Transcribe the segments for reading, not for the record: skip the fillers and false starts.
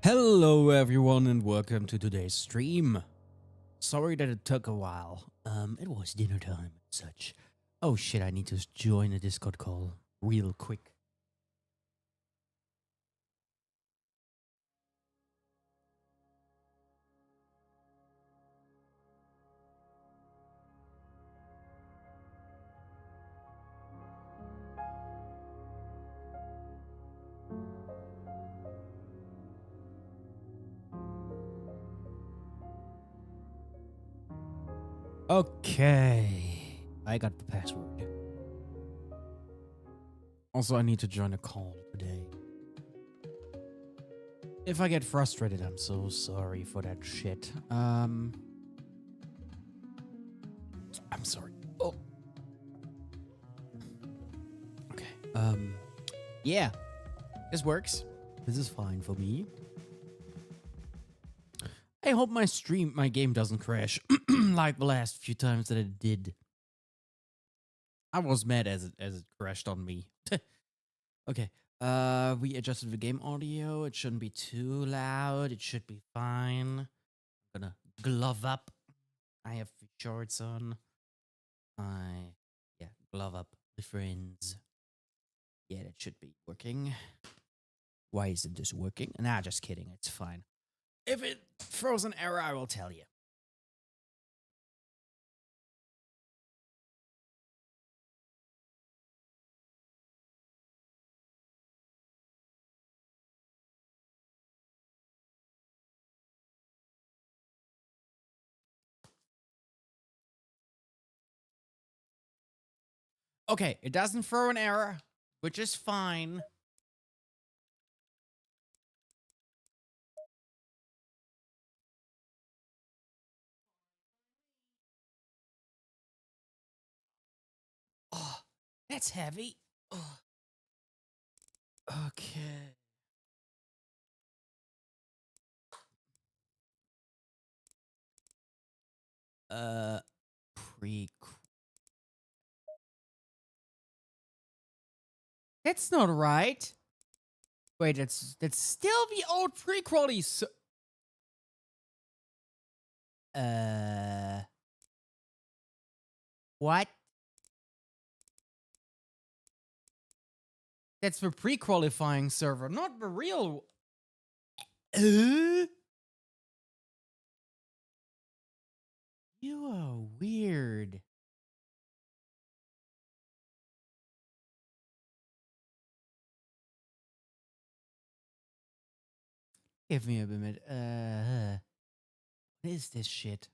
Hello everyone and welcome to today's stream. Sorry that it took a while. It was dinner time and such. Oh shit, I need to join a Discord call real quick. Okay, I got the password. Also, I need to join a call today. If I get frustrated, I'm so sorry for that shit. I'm sorry. Oh. Okay. Yeah. This works. This is fine for me. I hope my game doesn't crash like the last few times that it did. I was mad as it crashed on me. Okay. We adjusted the game audio. It shouldn't be too loud. It should be fine. I'm gonna glove up. I have shorts on. Glove up with friends. Yeah, that should be working. Why isn't this working? Nah, just kidding. It's fine. If it throws an error, I will tell you. Okay, it doesn't throw an error, which is fine. Oh, that's heavy. Oh. Okay. Pre. That's not right. Wait, that's still the old pre-quality. What? That's the pre-qualifying server, not the real. You are weird. Give me a minute. What is this shit?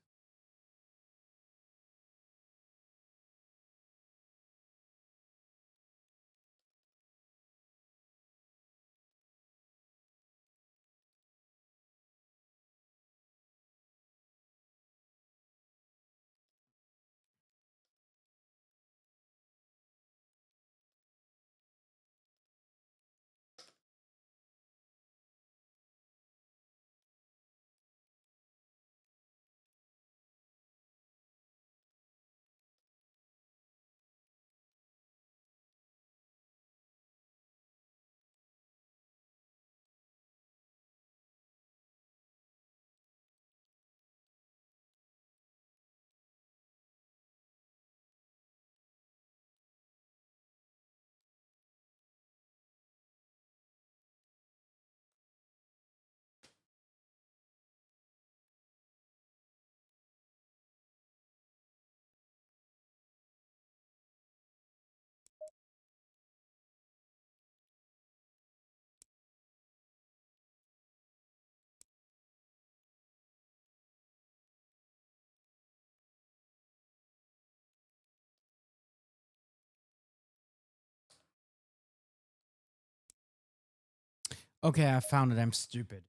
Okay, I found it. I'm stupid.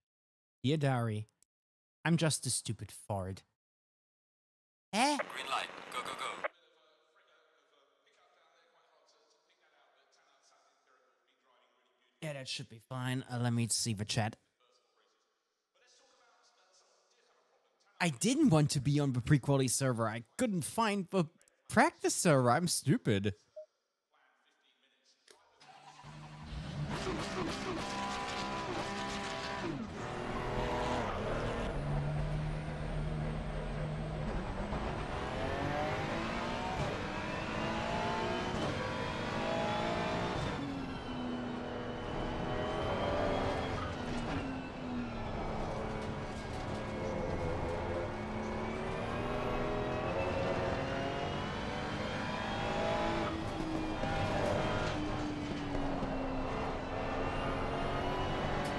Dear Diary, I'm just a stupid fart. Eh? Green light. Go, go, go. Yeah, that should be fine. Let me see the chat. I didn't want to be on the pre-quality server. I couldn't find the practice server. I'm stupid.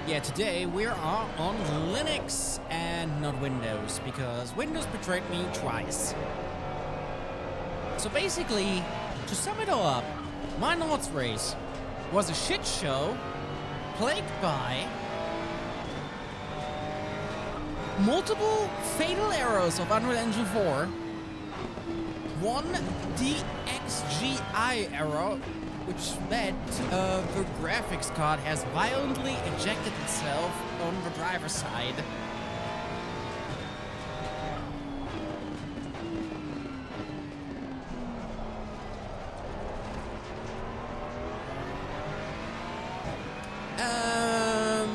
Yeah, today we are on Linux and not Windows, because Windows betrayed me twice. So basically, to sum it all up, my North race was a shit show plagued by multiple fatal errors of Unreal Engine 4, one DXGI error, which meant the graphics card has violently ejected itself on the driver's side.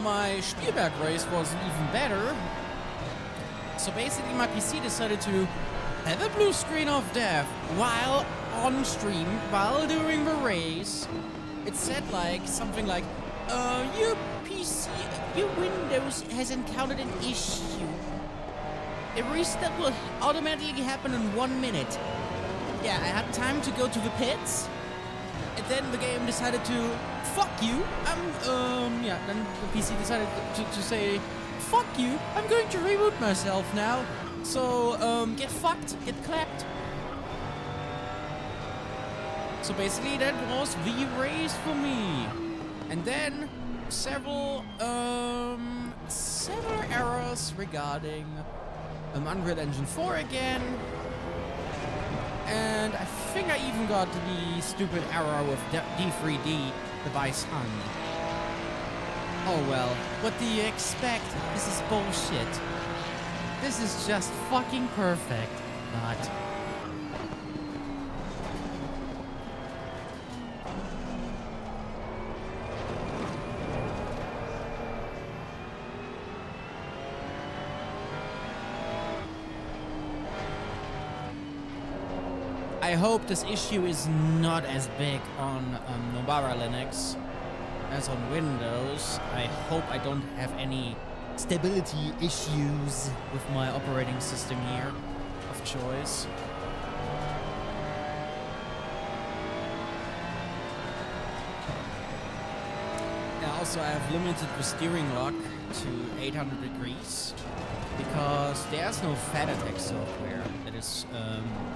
My Spielberg race was even better. So basically my PC decided to have a blue screen of death while on stream, while doing the race. It said like something like, your PC, your Windows has encountered an issue. A restart will automatically happen in 1 minute. Yeah, I had time to go to the pits, and then the game decided to fuck you. Then the PC decided to say, fuck you, I'm going to reboot myself now. So, get fucked, get clapped. So basically that was the race for me. And then several errors regarding Unreal Engine 4 again. And I think I even got the stupid error with D3D device hung. Oh well, what do you expect? This is bullshit. This is just fucking perfect. Not. I hope this issue is not as big on Nobara Linux as on Windows. I hope I don't have any stability issues with my operating system here of choice. And also I have limited the steering lock to 800 degrees because there's no FatAttack software that is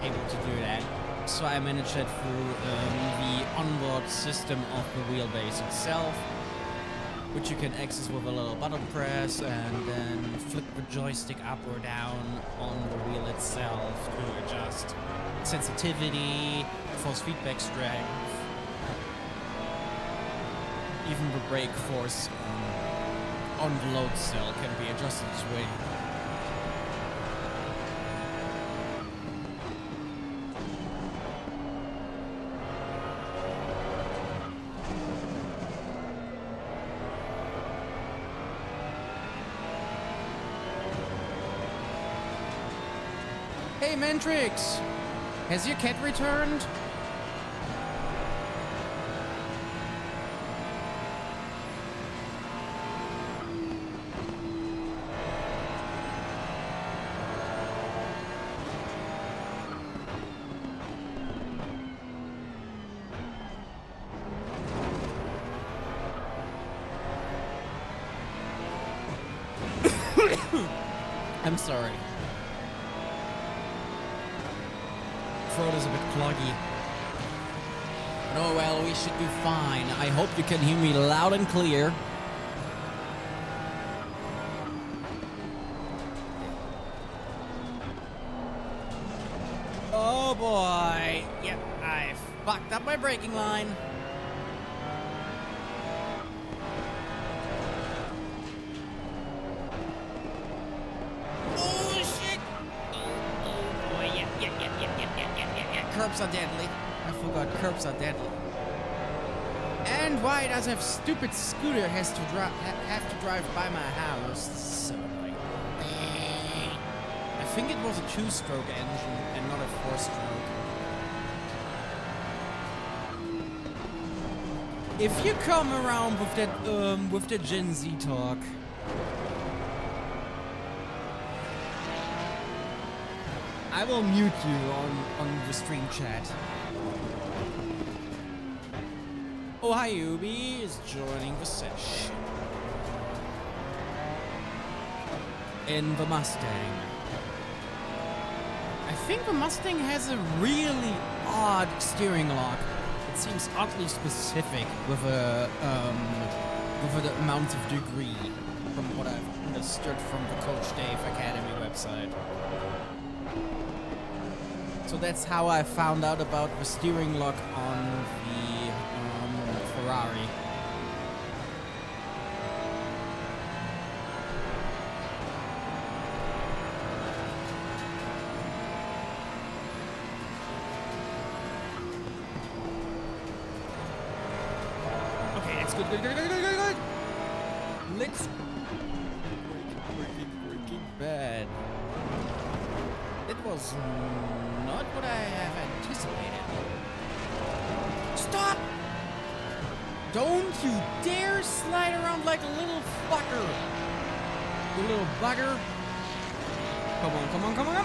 able to do that. So I managed it through the onboard system of the wheelbase itself, which you can access with a little button press and then flick the joystick up or down on the wheel itself to adjust sensitivity, force feedback strength, even the brake force on the load cell can be adjusted this way. Hey Mentrix, has your cat returned? I'm sorry. Throat is a bit cloggy. But oh well, we should be fine. I hope you can hear me loud and clear. Oh boy. Yep, I fucked up my braking line. Curbs are deadly. I forgot curbs are deadly. And why does a stupid scooter have to drive by my house? This is so annoying. I think it was a 2-stroke engine and not a 4-stroke. If you come around with that Gen Z talk, I will mute you on the stream chat. Oh, hi, Ubi is joining the session. in the Mustang. I think the Mustang has a really odd steering lock. It seems oddly specific with the amount of degree, from what I've understood from the Coach Dave Academy website. So that's how I found out about the steering lock on the Ferrari. Okay, that's good. Let's working bad. It was not what I have anticipated. Stop! Don't you dare slide around like a little fucker! You little bugger! Come on, come on, come on!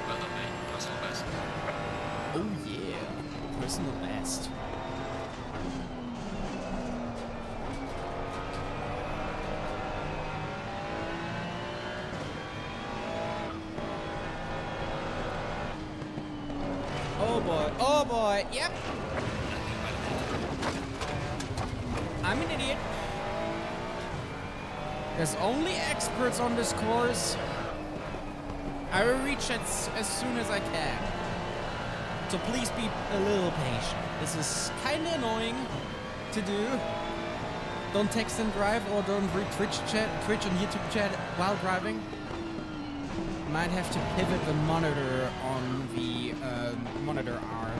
Well done, mate. Personal best. Oh yeah, personal best. Oh boy, yep. I'm an idiot. There's only experts on this course. I will reach it as soon as I can. So please be a little patient. This is kinda annoying to do. Don't text and drive, or don't read Twitch and YouTube chat while driving. Might have to pivot the monitor on the monitor arm.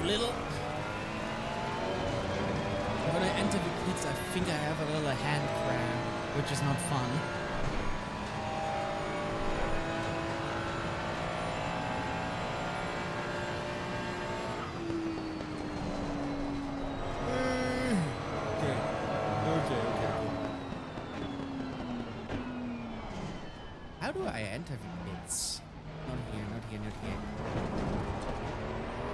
Little. When I enter the pits, I think I have a little hand cramp, which is not fun. Okay. How do I enter the pits? Not here.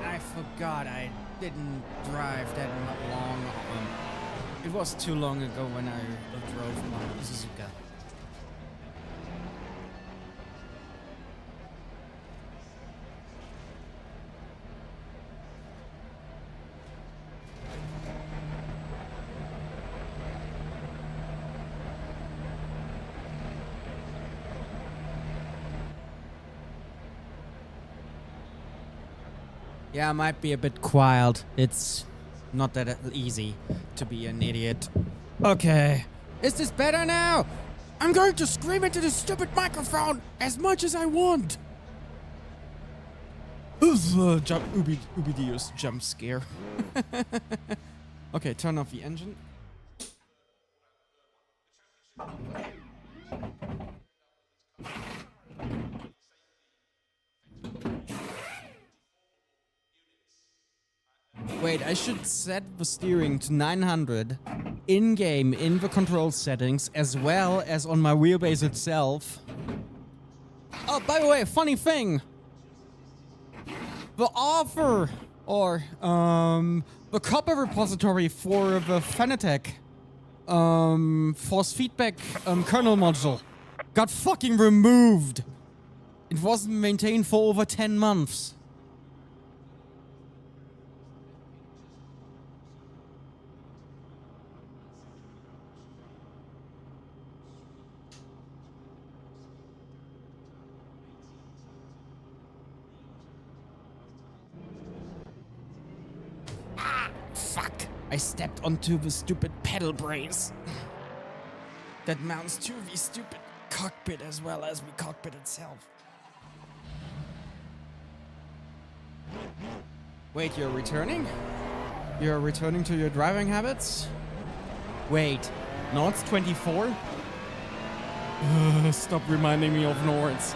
I forgot I didn't drive that long. It was too long ago when I drove my Suzuka. Yeah, I might be a bit quiet. It's not that easy to be an idiot. Okay. Is this better now? I'm going to scream into this stupid microphone as much as I want. Ubidius jump scare. Okay, turn off the engine. Wait, I should set the steering to 900 in-game in the control settings as well as on my wheelbase itself. Oh, by the way, funny thing. The author or the copy repository for the Fanatec force feedback kernel module got fucking removed. It wasn't maintained for over 10 months. Fuck! I stepped onto the stupid pedal brace that mounts to the stupid cockpit as well as the cockpit itself. Wait, you're returning? You're returning to your driving habits? Wait, Nords 24? Stop reminding me of Nords.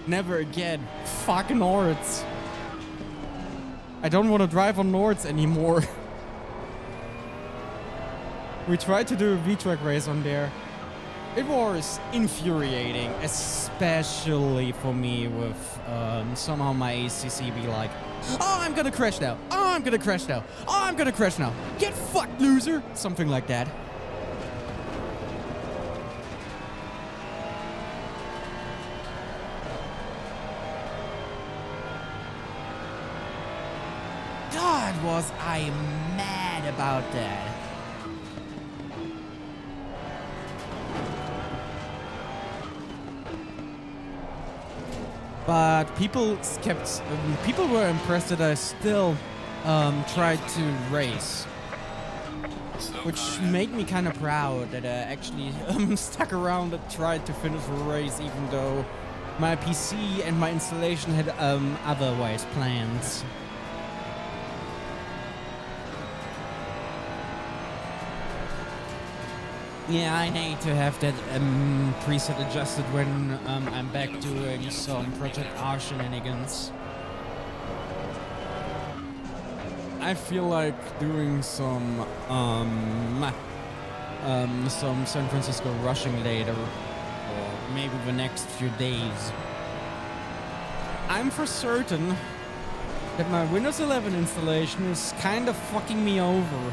Never again. Fuck Nords. I don't want to drive on Nords anymore. We tried to do a V-Track race on there. It was infuriating, especially for me with somehow my ACC be like, oh, I'm gonna crash now. Oh, I'm gonna crash now. Oh, I'm gonna crash now. Get fucked, loser. Something like that. God, was I mad about that. But people were impressed that I still tried to race, which made me kind of proud that I actually stuck around and tried to finish the race, even though my PC and my installation had otherwise plans. Yeah, I need to have that preset adjusted when I'm back doing some Project R shenanigans. I feel like doing some San Francisco rushing later, or maybe the next few days. I'm for certain that my Windows 11 installation is kind of fucking me over.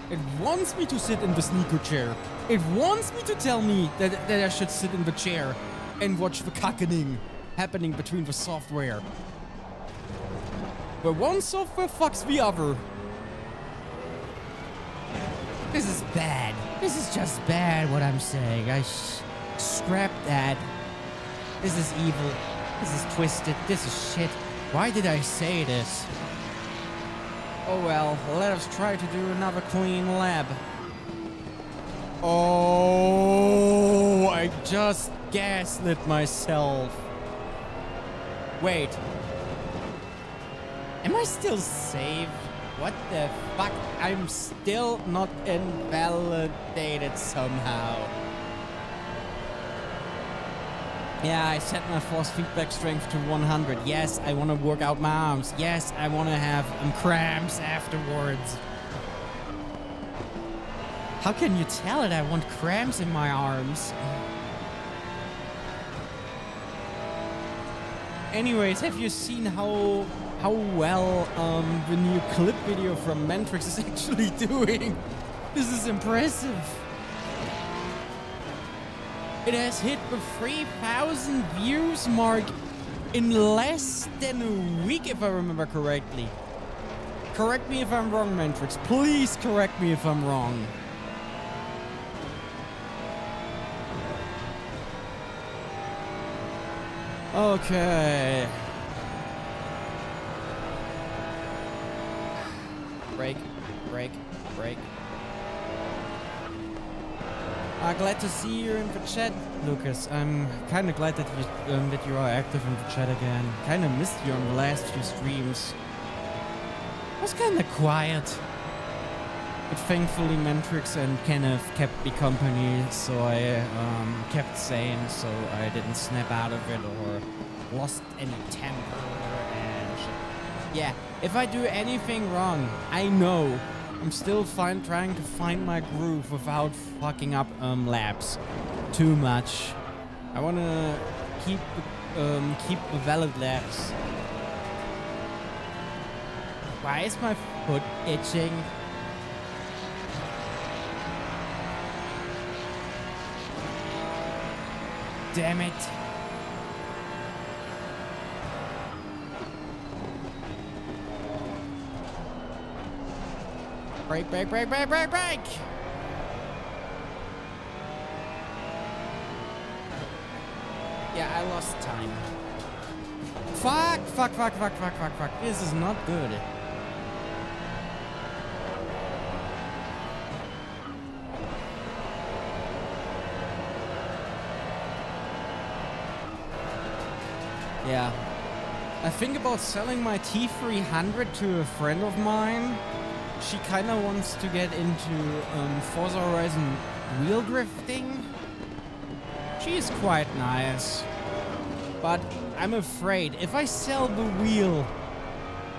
It wants me to sit in the sneaker chair. It wants me to tell me that I should sit in the chair and watch the cockening happening between the software. But one software fucks the other. This is bad. This is just bad what I'm saying. I scrap that. This is evil. This is twisted. This is shit. Why did I say this? Oh well, let us try to do another clean lab. Oh, I just gaslit myself. Wait. Am I still safe? What the fuck? I'm still not invalidated somehow. Yeah, I set my force feedback strength to 100. Yes, I want to work out my arms. Yes, I want to have cramps afterwards. How can you tell it I want cramps in my arms? Anyways, have you seen how well the new clip video from Mentrix is actually doing? This is impressive. It has hit the 3,000 views mark in less than a week, if I remember correctly. Correct me if I'm wrong, Mentrix. Please correct me if I'm wrong. Okay. Break, break, break. Glad to see you in the chat, Lucas. I'm kind of glad that you are active in the chat again. Kind of missed you on the last few streams. It was kind of quiet. But thankfully Mentrix and Kenneth kept me company, so I kept sane, so I didn't snap out of it or lost any temper and shit. Yeah, if I do anything wrong, I know. I'm still trying to find my groove without fucking up labs too much. I wanna keep the valid labs. Why is my foot itching? Damn it. Break, break, break, break, break, break! Yeah, I lost time. Fuck, fuck, fuck, fuck, fuck, fuck, fuck. This is not good. Yeah. I think about selling my T300 to a friend of mine. She kind of wants to get into Forza Horizon wheel drifting. She is quite nice. But I'm afraid if I sell the wheel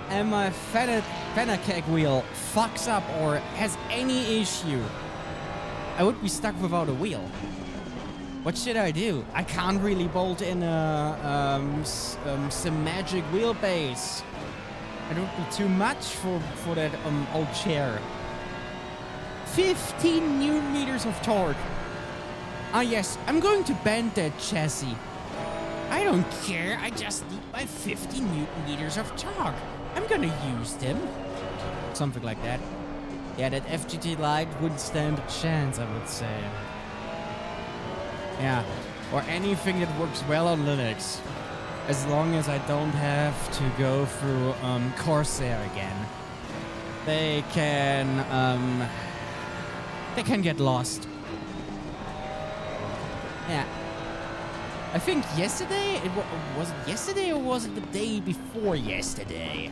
and my Fenakeg wheel fucks up or has any issue, I would be stuck without a wheel. What should I do? I can't really bolt in some magic wheelbase. It would be too much for that old chair. 15 newton meters of torque. Ah yes, I'm going to bend that chassis. I don't care, I just need my 50 newton meters of torque. I'm gonna use them. Something like that. Yeah, that FGT Lite wouldn't stand a chance, I would say. Yeah, or anything that works well on Linux. As long as I don't have to go through Corsair again. They can get lost. Yeah. I think yesterday, was it yesterday or was it the day before yesterday?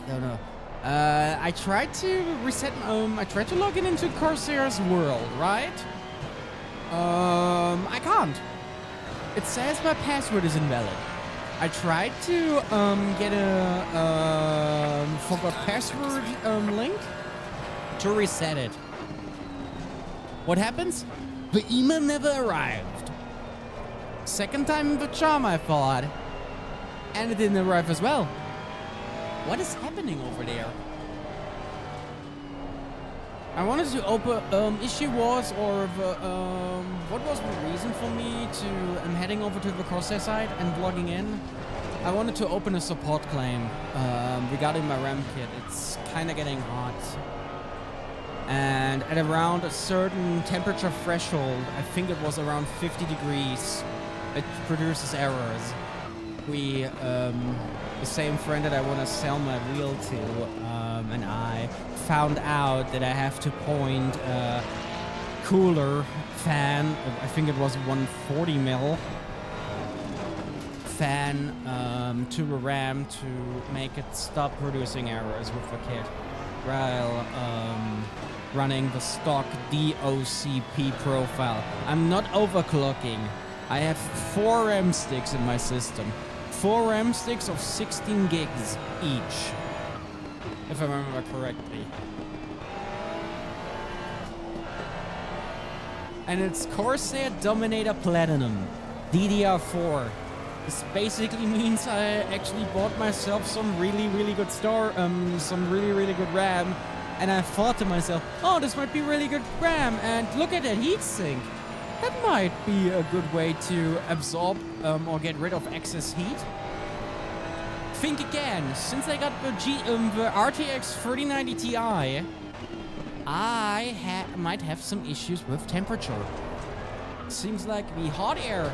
Don't know. I tried to reset, I tried to log in into Corsair's world, right? I can't. It says my password is invalid. I tried to get a forgot password link to reset it. What happens? The email never arrived. Second time in the charm, I thought. And it didn't arrive as well. What is happening over there? I wanted to open, issue was, or the, what was the reason for me to, heading over to the Corsair site and logging in? I wanted to open a support claim, regarding my RAM kit. It's kinda getting hot. And at around a certain temperature threshold, I think it was around 50 degrees, it produces errors. We, the same friend that I want to sell my wheel to, and I found out that I have to point a cooler fan, I think it was 140 mil fan, to the RAM to make it stop producing errors with the kit, while running the stock DOCP profile. I'm not overclocking. I have 4 RAM sticks in my system. 4 RAM sticks of 16 gigs each, if I remember correctly. And it's Corsair Dominator Platinum, DDR4. This basically means I actually bought myself some really good some really good RAM, and I thought to myself, oh, this might be really good RAM, and look at that heatsink. That might be a good way to absorb or get rid of excess heat. Think again, since I got the RTX 3090 Ti, I might have some issues with temperature. Seems like the hot air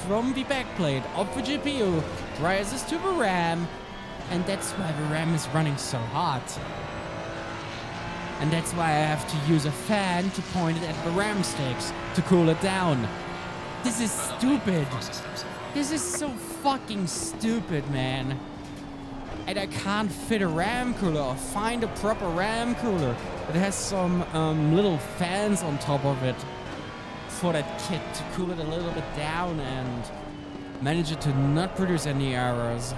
from the backplate of the GPU rises to the RAM, and that's why the RAM is running so hot. And that's why I have to use a fan to point it at the RAM sticks to cool it down. This is stupid. This is so fucking stupid, man. And I can't fit a RAM cooler or find a proper RAM cooler that has some little fans on top of it for that kit to cool it a little bit down and manage it to not produce any errors.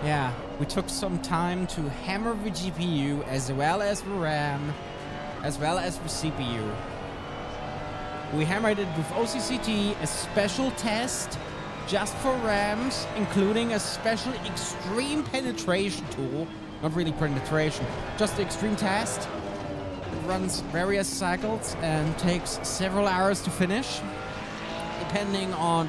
Yeah, we took some time to hammer the GPU as well as the RAM, as well as the CPU. We hammered it with OCCT, a special test just for RAMs, including a special extreme penetration tool. Not really penetration, just the extreme test. It runs various cycles and takes several hours to finish, depending on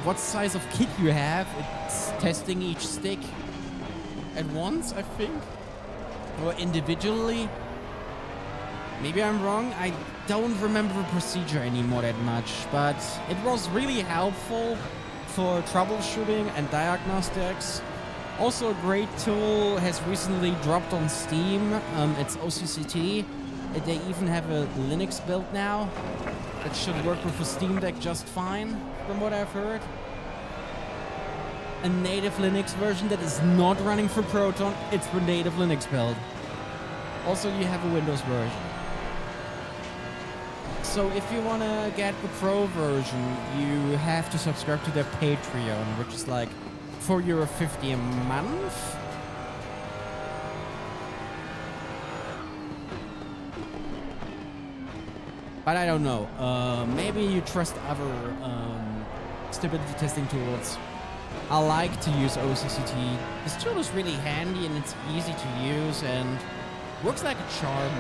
what size of kit you have. It's testing each stick at once, I think, or individually. Maybe I'm wrong. I don't remember the procedure anymore that much, but it was really helpful for troubleshooting and diagnostics. Also, a great tool has recently dropped on Steam. It's OCCT. They even have a Linux build now that should work with the Steam Deck just fine, from what I've heard. A native Linux version that is not running for Proton. It's the native Linux build. Also, you have a Windows version. So if you want to get the Pro version, you have to subscribe to their Patreon, which is like €4.50 a month. But I don't know. Maybe you trust other stability testing tools. I like to use OCCT. This tool is really handy and it's easy to use and works like a charm.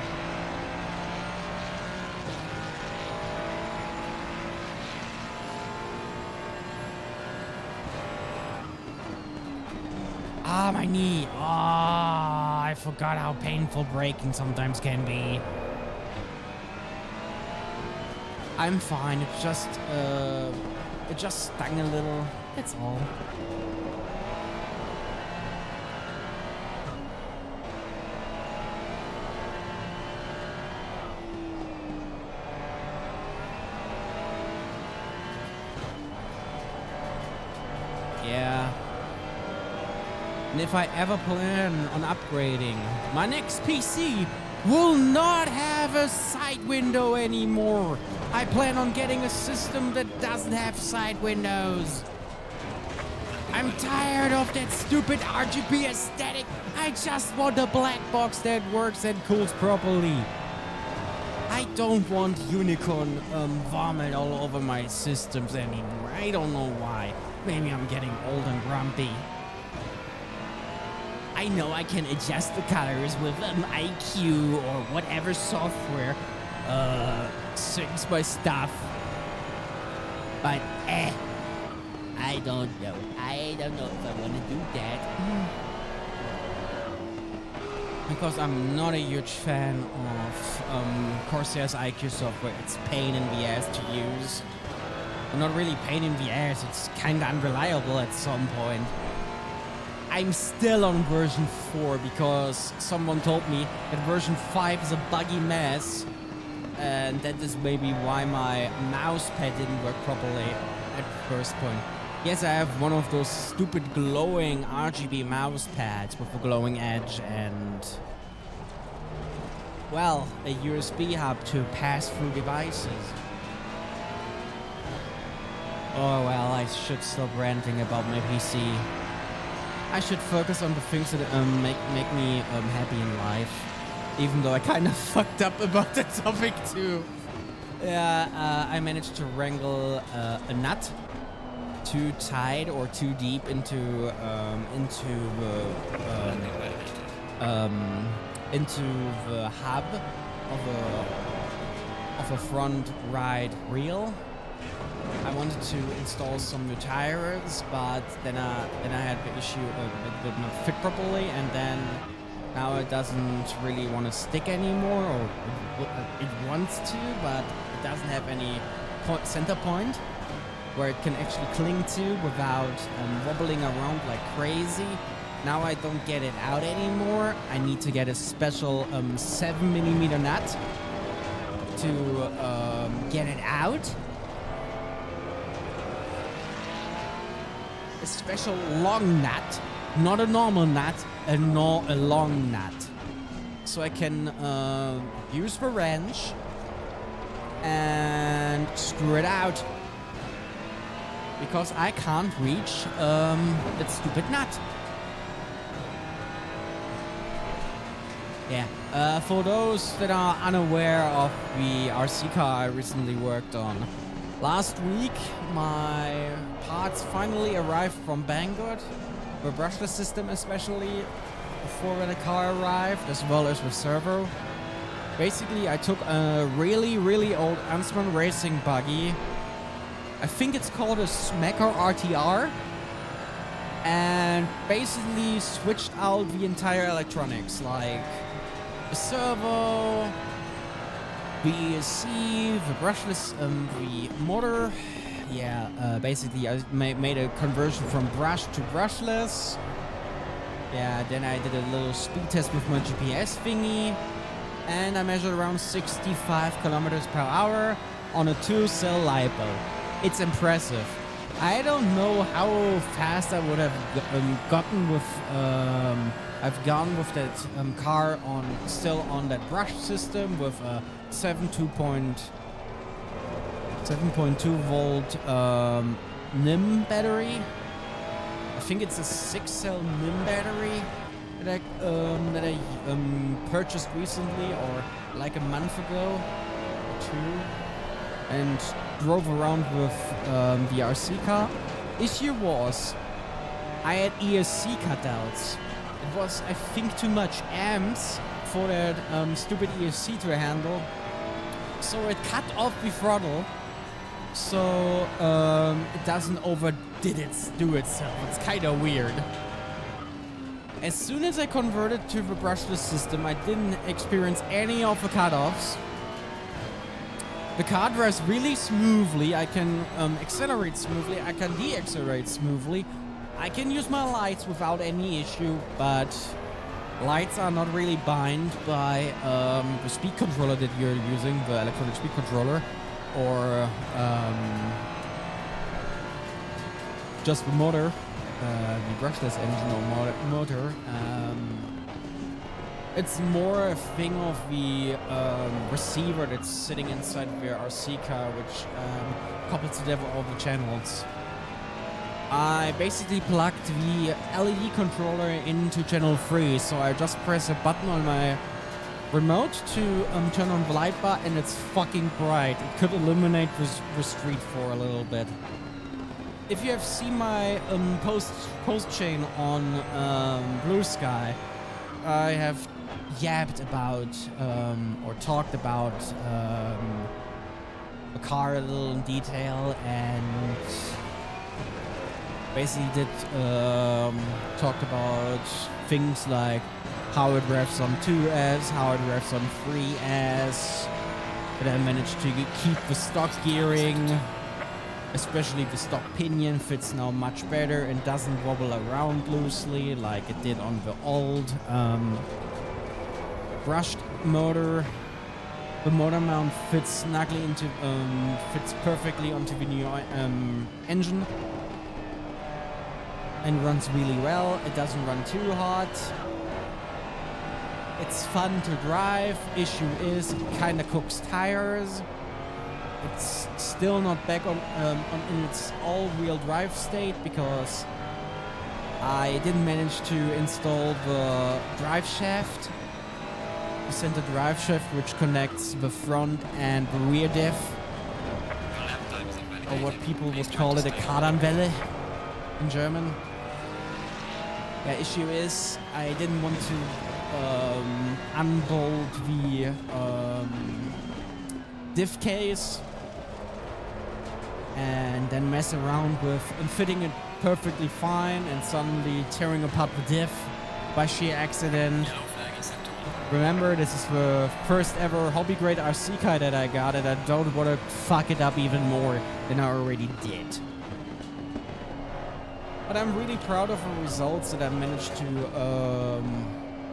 Ah, my knee. Ah, I forgot how painful braking sometimes can be. I'm fine. It just stung a little. That's all. Yeah. And if I ever plan on upgrading, my next PC will not have a side window anymore. I plan on getting a system that doesn't have side windows. I'm tired of that stupid RGB aesthetic. I just want a black box that works and cools properly. I don't want unicorn vomit all over my systems anymore. I don't know why. Maybe I'm getting old and grumpy. I know I can adjust the colors with IQ or whatever software syncs my stuff. But I don't know. I don't know if I want to do that. Because I'm not a huge fan of Corsair's IQ software. It's pain in the ass to use. Well, not really pain in the ass. It's kind of unreliable at some point. I'm still on version 4 because someone told me that version 5 is a buggy mess. And that is maybe why my mouse pad didn't work properly at first point. Yes, I have one of those stupid glowing RGB mouse pads with a glowing edge and, well, a USB hub to pass through devices. Oh well, I should stop ranting about my PC. I should focus on the things that make me happy in life. Even though I kind of fucked up about that topic too. Yeah, I managed to wrangle a nut too tight or too deep into the hub of a front right wheel. I wanted to install some new tires, but then I had the issue it did not fit properly, and then now it doesn't really want to stick anymore, or it wants to, but it doesn't have any center point where it can actually cling to without wobbling around like crazy. Now I don't get it out anymore. I need to get a special 7mm nut to get it out. A special long nut, not a normal nut, a long nut. So I can use the wrench and screw it out. Because I can't reach that stupid nut. Yeah, for those that are unaware of the RC car I recently worked on, last week my parts finally arrived from Banggood, the brushless system especially, before the car arrived, as well as the servo. Basically, I took a really old Huntsman racing buggy. I think it's called a Smacker RTR, and basically switched out the entire electronics, like the servo, the ESC, the brushless, the motor. Yeah, basically I made a conversion from brush to brushless. Yeah, then I did a little speed test with my GPS thingy, and I measured around 65 kilometers per hour on a 2-cell LiPo. It's impressive. I don't know how fast I would have gotten with I've gone with that car still on that brush system with a 7.2 volt NIM battery. I think it's a 6-cell NIM battery that I purchased recently, or like a month ago or 2, and drove around with the RC car. Issue was I had ESC cutouts. It was, I think, too much amps for that stupid ESC to handle, so it cut off the throttle, so it doesn't do itself. It's kind of weird. As soon as I converted to the brushless system, I didn't experience any of the cutoffs. The car drives really smoothly. I can accelerate smoothly. I can deaccelerate smoothly. I can use my lights without any issue, but lights are not really bound by the speed controller that you're using, the electronic speed controller, or just the motor, the brushless engine or motor. It's more a thing of the receiver that's sitting inside the RC car, which couples together all the channels. I basically plugged the LED controller into channel 3, so I just press a button on my remote to turn on the light bar, and it's fucking bright. It could illuminate the street for a little bit. If you have seen my post chain on Blue Sky, I have yapped about or talked about the car a little in detail, and basically talked about things like how it revs on 2S, how it revs on 3S, but I managed to keep the stock gearing, especially the stock pinion fits now much better and doesn't wobble around loosely like it did on the old brushed motor. The motor mount fits snugly fits perfectly onto the new engine and runs really well. It doesn't run too hot. It's fun to drive. Issue is it kind of cooks tires. It's still not back on in its all-wheel drive state because I didn't manage to install the drive shaft, the center drive shaft, which connects the front and the rear diff, or what people would call it, a Kardanwelle in German. Yeah, issue is I didn't want to unbolt the diff case and then mess around with fitting it perfectly fine and suddenly tearing apart the diff by sheer accident. Remember, this is the first ever hobby grade RC car that I got, and I don't want to fuck it up even more than I already did. But I'm really proud of the results that I managed to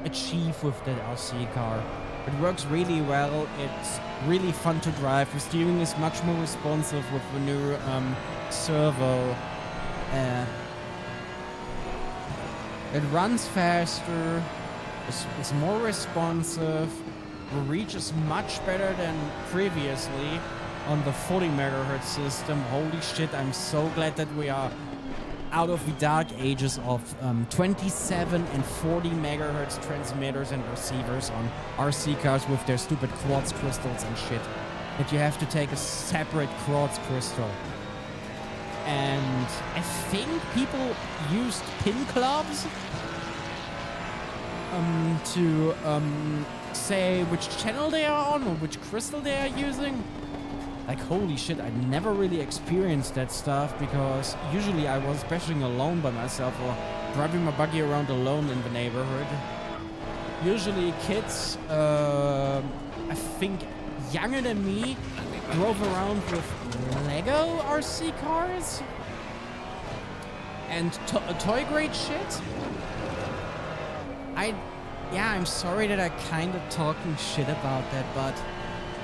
achieve with that RC car. It works really well. It's really fun to drive. The steering is much more responsive with the new servo. It runs faster. It's more responsive. The reach is much better than previously on the 40 megahertz system. Holy shit, I'm so glad that we are out of the dark ages of 27 and 40 megahertz transmitters and receivers on RC cars with their stupid quartz crystals and shit. That you have to take a separate quartz crystal. And I think people used pin clubs to say which channel they are on or which crystal they are using. Like, holy shit, I never really experienced that stuff because usually I was bashing alone by myself or driving my buggy around alone in the neighborhood. Usually kids, I think younger than me, drove around with Lego RC cars and toy grade shit. yeah, I'm sorry that I kind of talking shit about that, but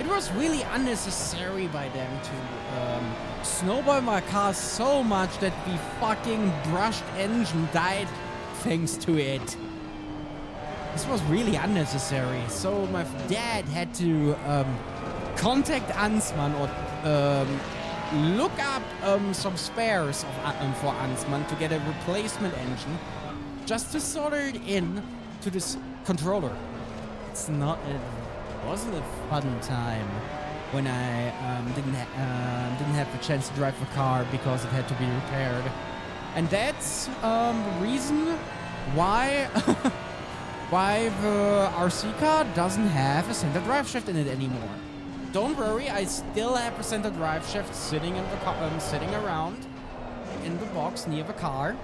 it was really unnecessary by them to snowball my car so much that the fucking brushed engine died thanks to it. This was really unnecessary. So my dad had to contact Ansman or look up some spares for Ansman to get a replacement engine just to solder it in to this controller. It wasn't a fun time when I didn't have the chance to drive the car because it had to be repaired. And that's the reason why why the RC car doesn't have a center drive shaft in it anymore. Don't worry, I still have a center drive shaft sitting in the car, sitting around in the box near the car.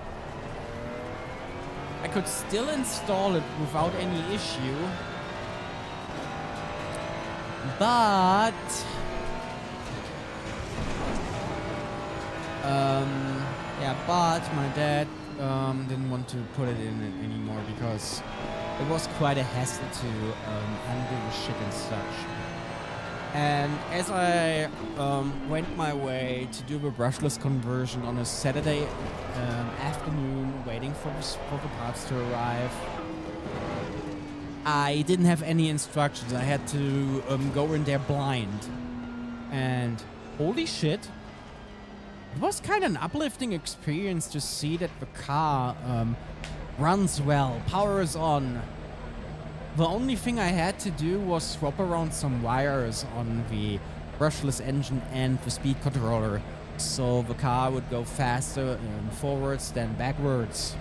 I could still install it without any issue. But yeah, but my dad didn't want to put it in it anymore because it was quite a hassle to handle the shit and such. And as I went my way to do the brushless conversion on a Saturday afternoon, waiting for the parts to arrive, I didn't have any instructions. I had to go in there blind. And holy shit, it was kind of an uplifting experience to see that the car runs well, power is on. The only thing I had to do was swap around some wires on the brushless engine and the speed controller, so the car would go faster forwards than backwards.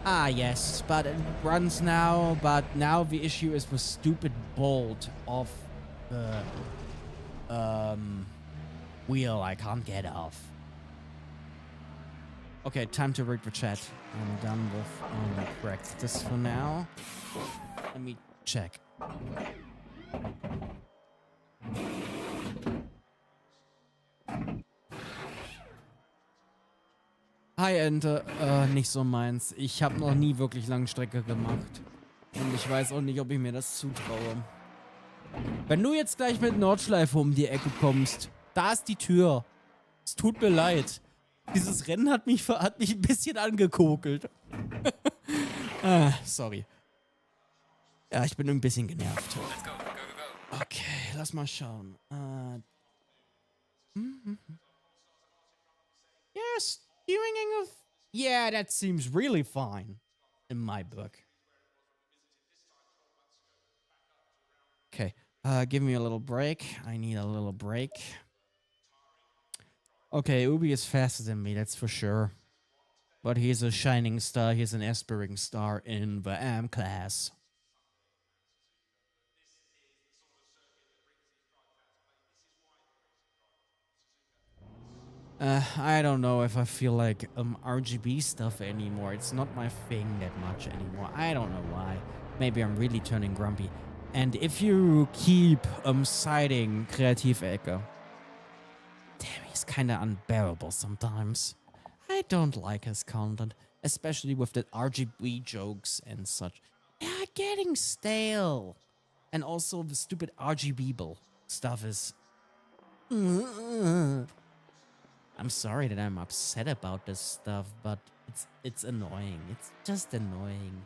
Ah, yes, but it runs now, but now the issue is the stupid bolt of the wheel I can't get off. Okay, time to read the chat. I'm done with practice for now. Let me check. Hi Ente, nicht so meins. Ich habe noch nie wirklich Langstrecke gemacht. Und ich weiß auch nicht, ob ich mir das zutraue. Wenn du jetzt gleich mit Nordschleife um die Ecke kommst, da ist die Tür. Es tut mir leid. Dieses Rennen hat mich ein bisschen angekokelt. Sorry. Ja, ich bin ein bisschen genervt. Let's go, go, go, go. Okay, lass mal schauen. Yes, steering of... Yeah, that seems really fine in my book. Okay, give me a little break. I need a little break. Okay, Ubi is faster than me, that's for sure. But he's a shining star, he's an aspiring star in the AM class. I don't know if I feel like RGB stuff anymore. It's not my thing that much anymore. I don't know why. Maybe I'm really turning grumpy. And if you keep citing Kreativecke, damn, he's kind of unbearable sometimes. I don't like his content, especially with the RGB jokes and such. They're getting stale. And also the stupid RGB stuff is... I'm sorry that I'm upset about this stuff, but it's annoying. It's just annoying.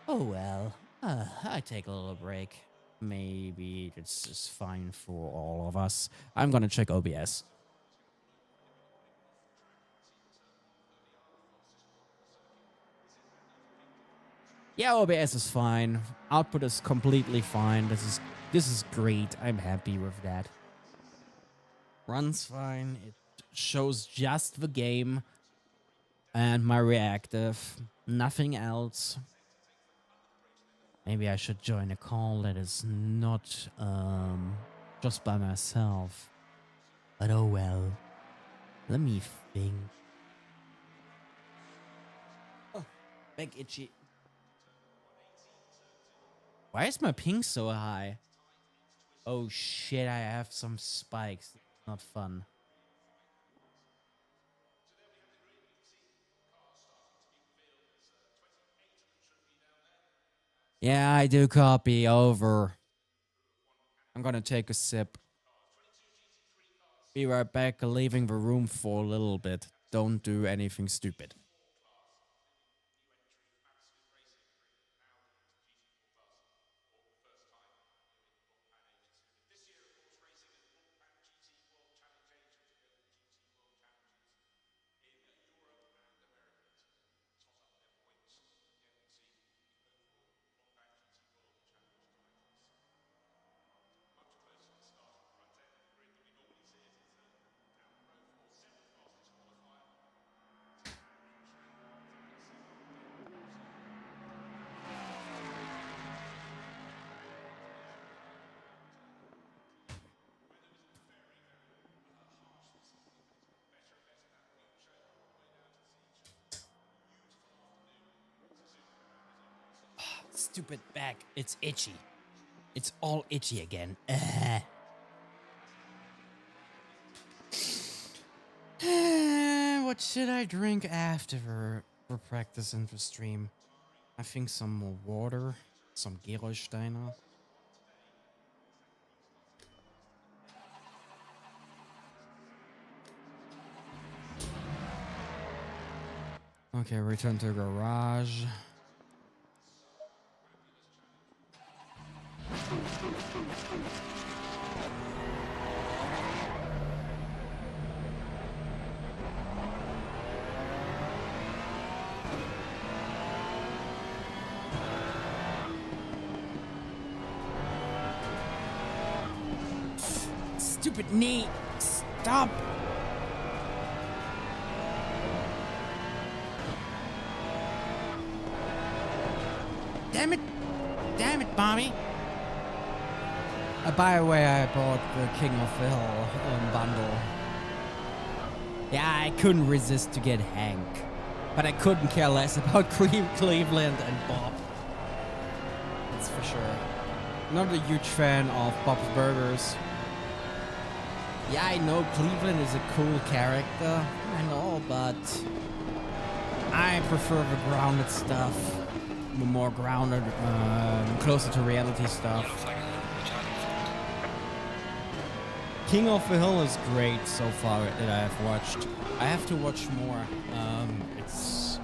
Oh well, I take a little break. Maybe this is fine for all of us. I'm gonna check OBS. Yeah, OBS is fine. Output is completely fine. This is great. I'm happy with that. Runs fine. It shows just the game and my reactive. Nothing else. Maybe I should join a call that is not just by myself. But oh well. Let me think. Oh, back itchy. Why is my ping so high? Oh shit, I have some spikes. Not fun. Yeah, I do copy. Over. I'm gonna take a sip. Be right back, leaving the room for a little bit. Don't do anything stupid. Stupid back. It's itchy. It's all itchy again. What should I drink after for practice in the stream? I think some more water. Some Gerolsteiner. Okay, return to garage. Stupid knee! Stop! Damn it! Damn it, Bobby! By the way, I bought the King of the Hill bundle. Yeah, I couldn't resist to get Hank. But I couldn't care less about Cleveland and Bob. That's for sure. Not a huge fan of Bob's Burgers. Yeah, I know Cleveland is a cool character. I know, but I prefer the grounded stuff. The more grounded, closer to reality stuff. King of the Hill is great so far that I have watched. I have to watch more. It's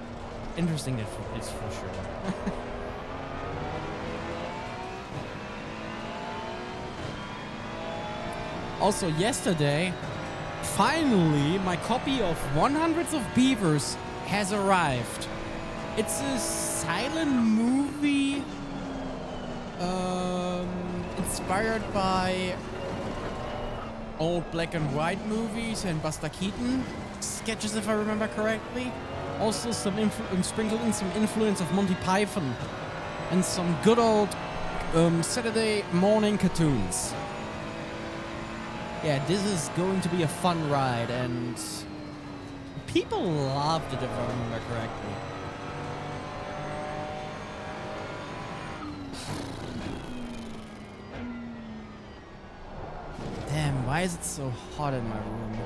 interesting, it's for sure. Also, yesterday, finally, my copy of 100 of Beavers has arrived. It's a silent movie inspired by old black and white movies and Buster Keaton sketches, if I remember correctly. Also, sprinkled in some influence of Monty Python and some good old Saturday morning cartoons. Yeah, this is going to be a fun ride, and people loved it, if I remember correctly. Damn, why is it so hot in my room?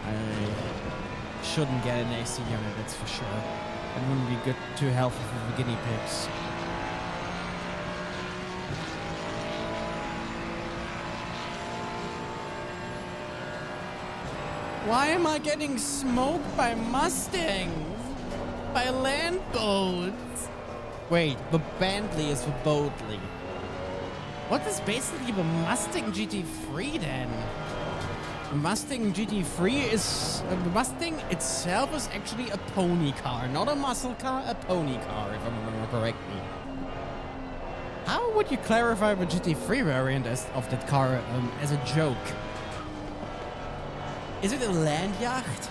I shouldn't get an AC unit, that's for sure. It wouldn't be good to healthy for the guinea pigs. Why am I getting smoked by Mustangs? By land boats? Wait, the Bentley is the Boatley. What is basically the Mustang GT3 then? The Mustang GT3 is... the Mustang itself is actually a pony car. Not a muscle car, a pony car, if I remember correctly. How would you clarify the GT3 variant of that car as a joke? Is it a land yacht?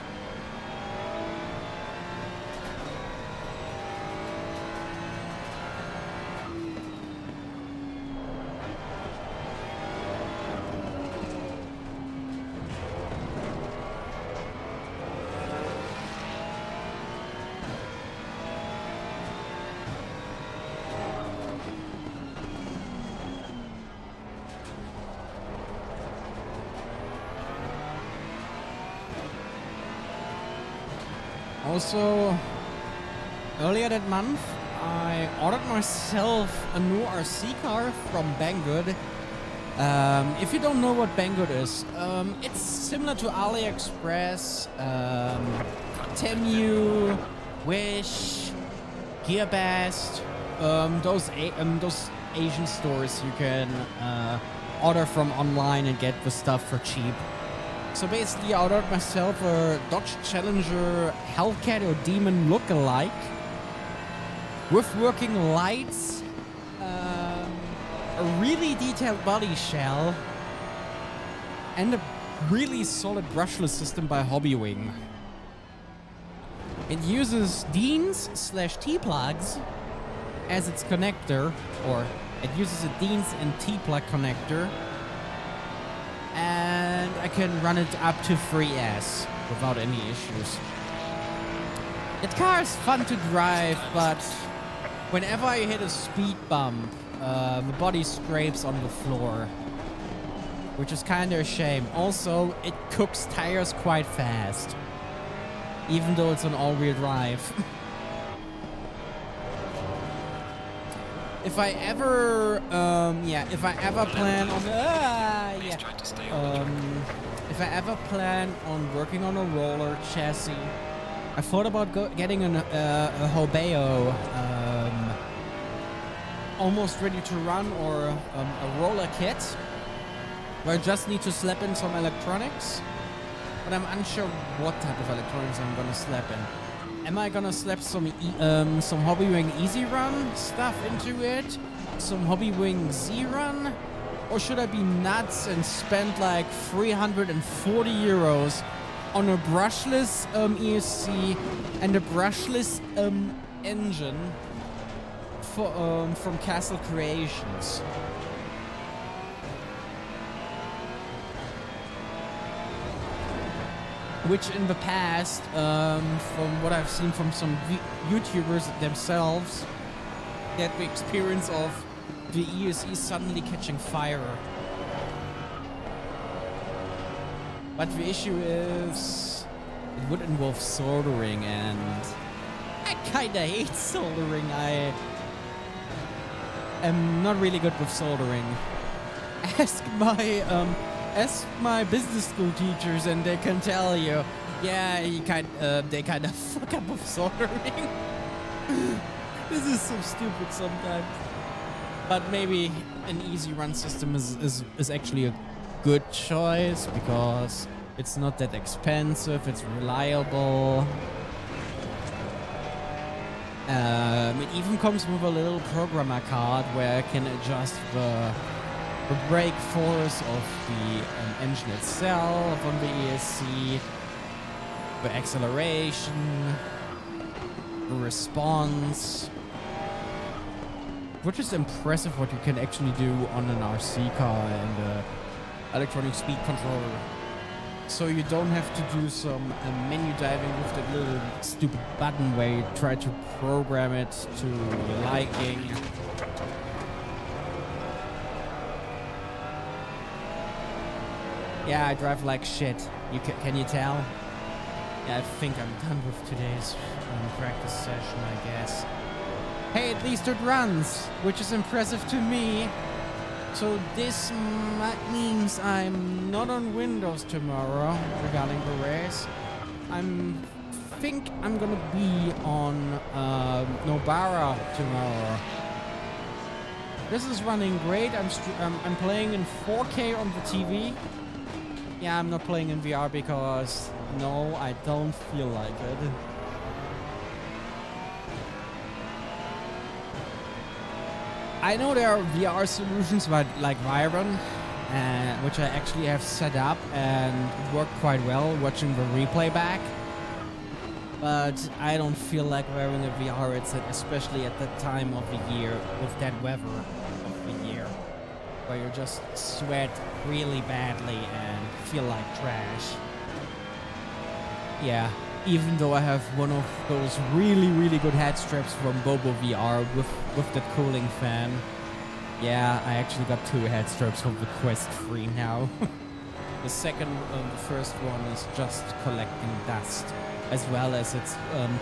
Also, earlier that month, I ordered myself a new RC car from Banggood. If you don't know what Banggood is, it's similar to AliExpress, Temu, Wish, Gearbest, those Asian stores you can order from online and get the stuff for cheap. So basically, I ordered myself a Dodge Challenger Hellcat or Demon look-alike with working lights, a really detailed body shell, and a really solid brushless system by Hobbywing. It uses Deans/T-plugs as its connector, or it uses a Deans and T-plug connector, and I can run it up to 3S without any issues. The car is fun to drive, but whenever I hit a speed bump, the body scrapes on the floor, which is kind of a shame. Also, it cooks tires quite fast, even though it's an all-wheel drive. If I ever plan on, if I ever plan on working on a roller chassis, I thought about getting a Hobeo, almost ready to run, or a roller kit, where I just need to slap in some electronics, but I'm unsure what type of electronics I'm gonna slap in. Am I gonna slap some Hobbywing Easy Run stuff into it? Some Hobbywing Z Run? Or should I be nuts and spend like 340 euros on a brushless ESC and a brushless engine from Castle Creations? Which in the past, from what I've seen from some YouTubers themselves, get the experience of the ESC suddenly catching fire. But the issue is, it would involve soldering, and I kinda hate soldering. I am not really good with soldering. Ask my business school teachers, and they can tell you, yeah, they kind of fuck up with soldering. This is so stupid sometimes. But maybe an easy run system is actually a good choice, because it's not that expensive, it's reliable. It even comes with a little programmer card where I can adjust the brake force of the engine itself on the ESC, the acceleration, the response, which is impressive what you can actually do on an RC car and electronic speed controller. So you don't have to do some menu diving with that little stupid button where you try to program it to your liking. Yeah, I drive like shit. Can you tell? Yeah, I think I'm done with today's practice session, I guess. Hey, at least it runs, which is impressive to me. So this means I'm not on Windows tomorrow regarding the race. think I'm gonna be on Nobara tomorrow. This is running great. I'm playing in 4K on the TV. Yeah, I'm not playing in VR because no, I don't feel like it. I know there are VR solutions like Vyron, which I actually have set up and worked quite well watching the replay back. But I don't feel like wearing a VR headset, especially at that time of the year with that weather of the year, where you just sweat really badly and feel like trash. Yeah, even though I have one of those really good head straps from Bobo VR with that cooling fan. Yeah, I actually got 2 head straps from the Quest 3 now. The first one is just collecting dust. as well as its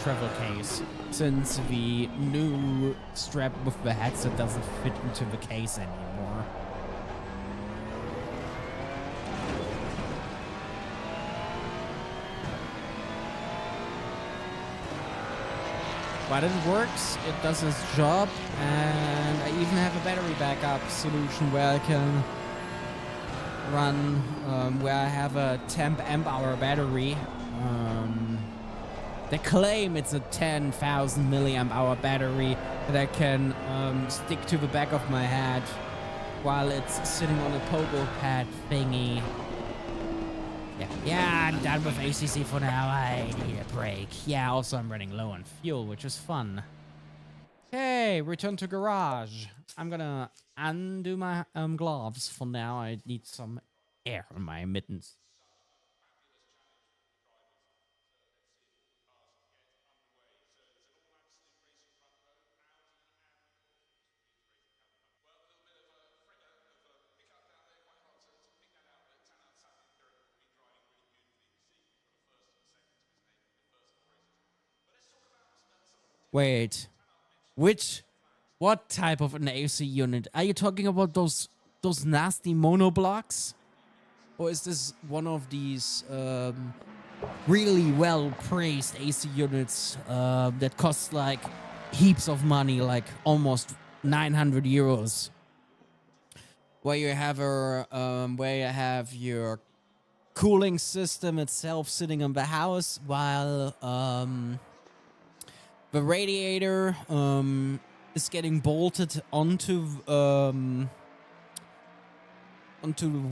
travel case, since the new strap with the headset doesn't fit into the case anymore. But it works, it does its job, and I even have a battery backup solution where I can run, where I have a 10 amp hour battery. They claim it's a 10,000 milliamp hour battery that I can stick to the back of my head while it's sitting on a pogo pad thingy. Yeah, I'm done with ACC for now. I need a break. Yeah, also I'm running low on fuel, which is fun. Okay, return to garage. I'm gonna undo my gloves for now. I need some air on my mittens. Wait, what type of an AC unit? Are you talking about those nasty monoblocks? Or is this one of these really well praised AC units that cost like heaps of money, like almost 900 euros? Where you have your cooling system itself sitting in the house while the radiator is getting bolted onto the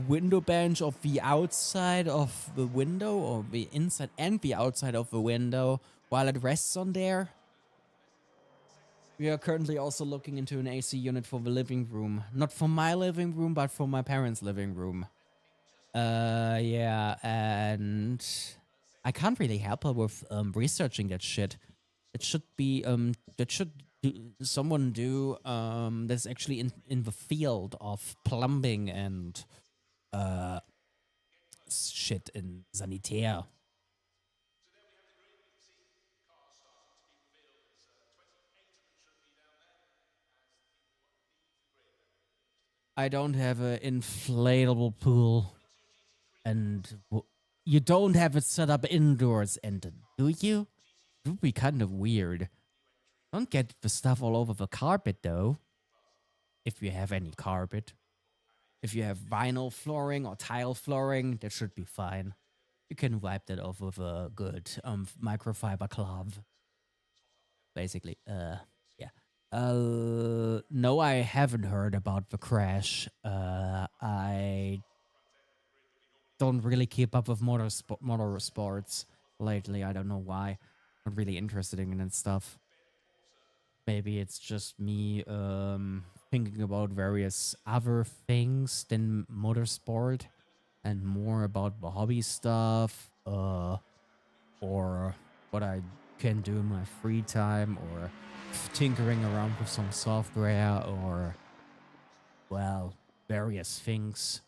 window bench of the outside of the window, or the inside and the outside of the window, while it rests on there. We are currently also looking into an AC unit for the living room. Not for my living room, but for my parents' living room. Yeah, and I can't really help her with researching that shit. It should be someone do that's actually in the field of plumbing and uh shit in sanitär. I don't have an inflatable pool, and you don't have it set up indoors, and do you? It would be kind of weird. Don't get the stuff all over the carpet, though. If you have any carpet. If you have vinyl flooring or tile flooring, that should be fine. You can wipe that off with a good microfiber cloth. Basically, yeah. No, I haven't heard about the crash. I don't really keep up with motorsports lately. I don't know why. Not really interested in that stuff. Maybe it's just me thinking about various other things than motorsport and more about the hobby stuff, or what I can do in my free time, or tinkering around with some software, or, well, various things.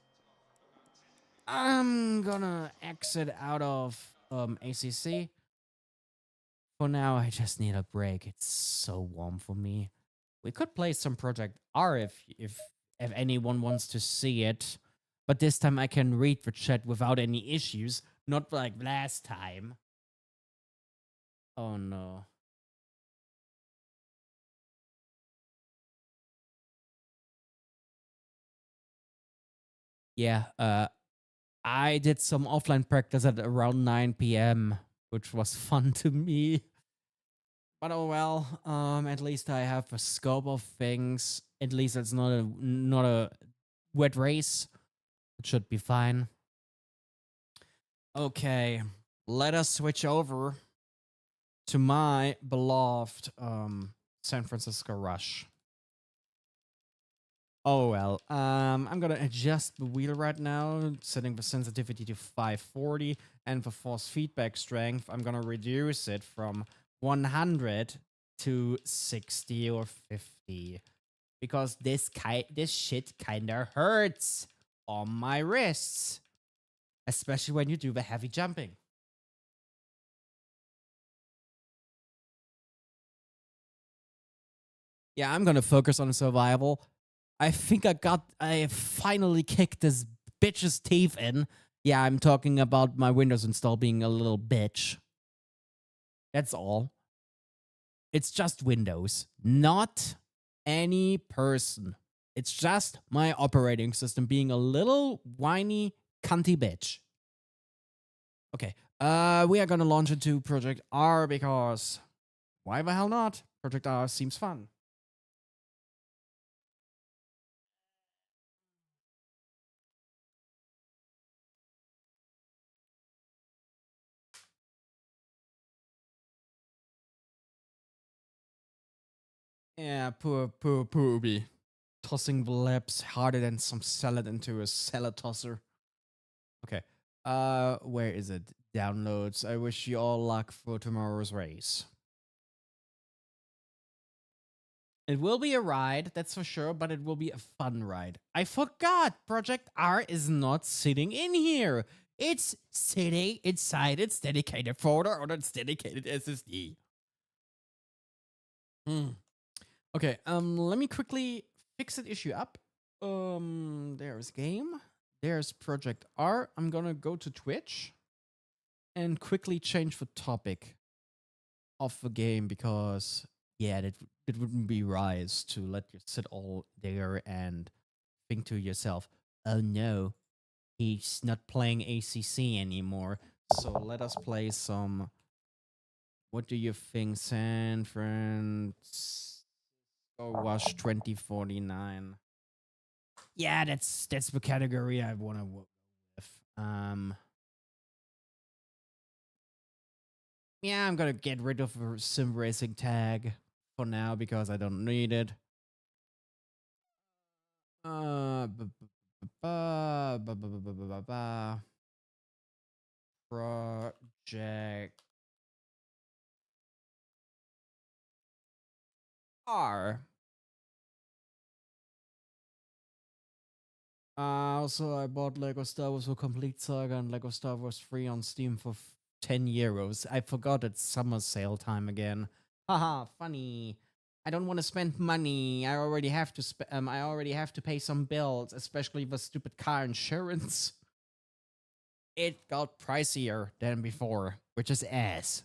I'm gonna exit out of ACC. For now, I just need a break. It's so warm for me. We could play some Project R if anyone wants to see it. But this time I can read the chat without any issues. Not like last time. Oh no. Yeah, I did some offline practice at around 9 p.m., which was fun to me. But oh well, at least I have a scope of things. At least it's not a wet race. It should be fine. Okay, let us switch over to my beloved San Francisco Rush. Oh well, I'm gonna adjust the wheel right now, setting the sensitivity to 540, and the force feedback strength, I'm gonna reduce it from 100 to 60 or 50, because this shit kinda hurts on my wrists, especially when you do the heavy jumping. Yeah, I'm gonna focus on survival. I think I finally kicked this bitch's teeth in. Yeah, I'm talking about my Windows install being a little bitch. That's all. It's just Windows, not any person. It's just my operating system being a little whiny, cunty bitch. Okay, we are gonna launch into Project R because why the hell not? Project R seems fun. Yeah, poor Ubi. Tossing the labs harder than some salad into a salad tosser. Okay. Where is it? Downloads. I wish you all luck for tomorrow's race. It will be a ride, that's for sure, but it will be a fun ride. I forgot Project R is not sitting in here. It's sitting inside its dedicated folder or its dedicated SSD. Okay, let me quickly fix that issue up. There's game. There's Project R. I'm gonna go to Twitch and quickly change the topic of the game because yeah, that wouldn't be wise to let you sit all there and think to yourself, oh no, he's not playing ACC anymore. So let us play some. What do you think, San Francisco Wash 2049? Yeah, that's the category I want to work with. Yeah, I'm gonna get rid of the sim racing tag for now because I don't need it. Project R. Also, I bought Lego Star Wars for Complete Saga and Lego Star Wars 3 on Steam for 10 euros. I forgot it's summer sale time again. Haha, funny. I don't want to spend money. I already have to pay some bills, especially the stupid car insurance. It got pricier than before, which is ass.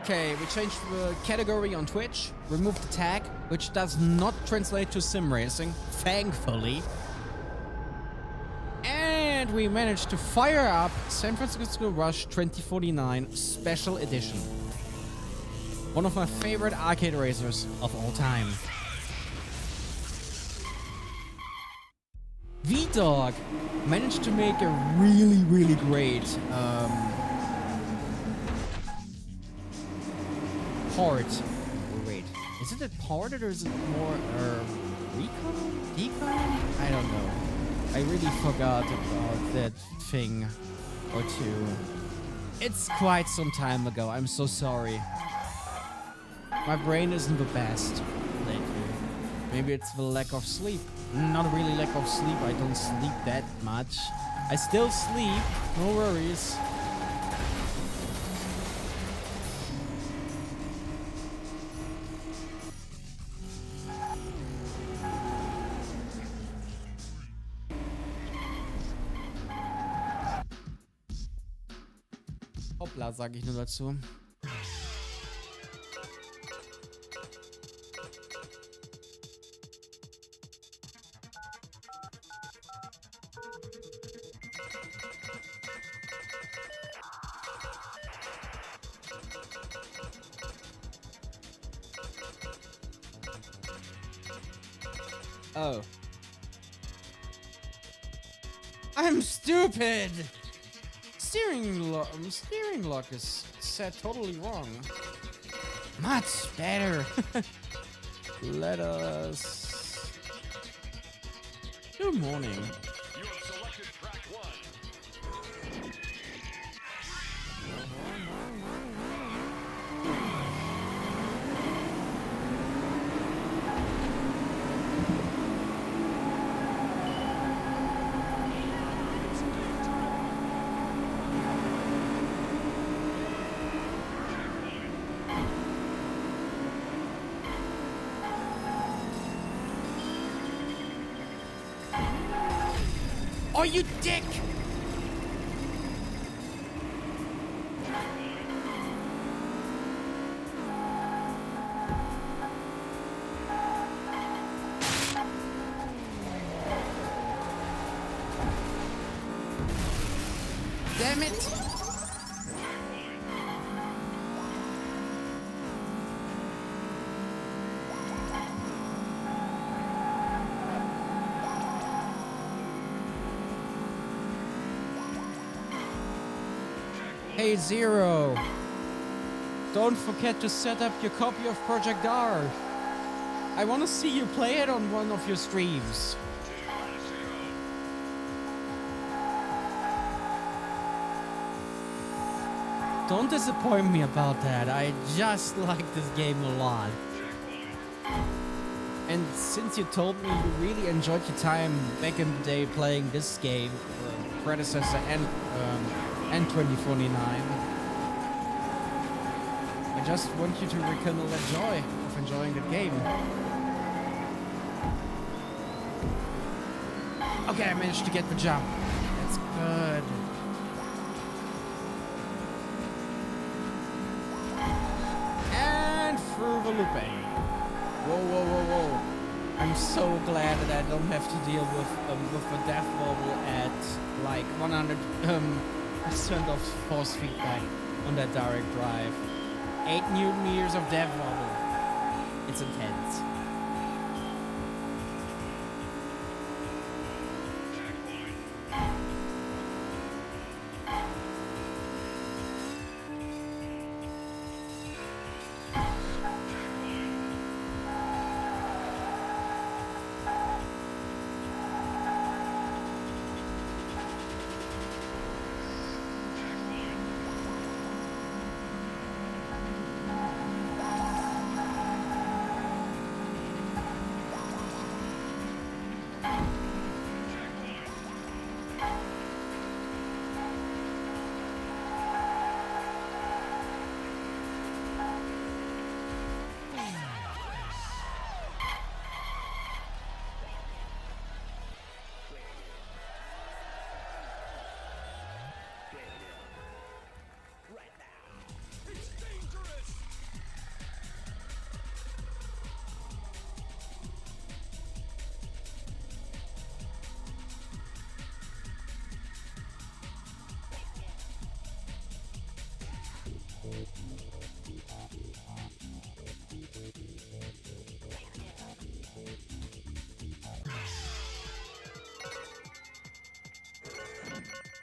Okay, we changed the category on Twitch, removed the tag, which does not translate to sim racing, thankfully. And we managed to fire up San Francisco Rush 2049 Special Edition. One of my favorite arcade racers of all time. V-Dog managed to make a really great port. Wait, is it a port or is it more recon? Decon? I don't know. I really forgot about that thing or two. It's quite some time ago. I'm so sorry. My brain isn't the best lately. Maybe it's the lack of sleep. Not really lack of sleep. I don't sleep that much. I still sleep. No worries. Hoppla, sag ich nur dazu. Oh. I'm stupid! Steering lock is set totally wrong. Much better. Let us... Good morning. You have selected track 1. Oh, you dick! Damn it! Hey Zero, don't forget to set up your copy of Project R. I want to see you play it on one of your streams. Don't disappoint me about that. I just like this game a lot. And since you told me you really enjoyed your time back in the day playing this game, predecessor and 2049, I just want you to rekindle that joy of enjoying the game. Okay, I managed to get the jump. That's good. And through the looping. Whoa, whoa, whoa, whoa. I'm so glad that I don't have to deal with a death wobble at like 100% of force feedback on that direct drive. 8 Newton meters of death wobble. It's intense.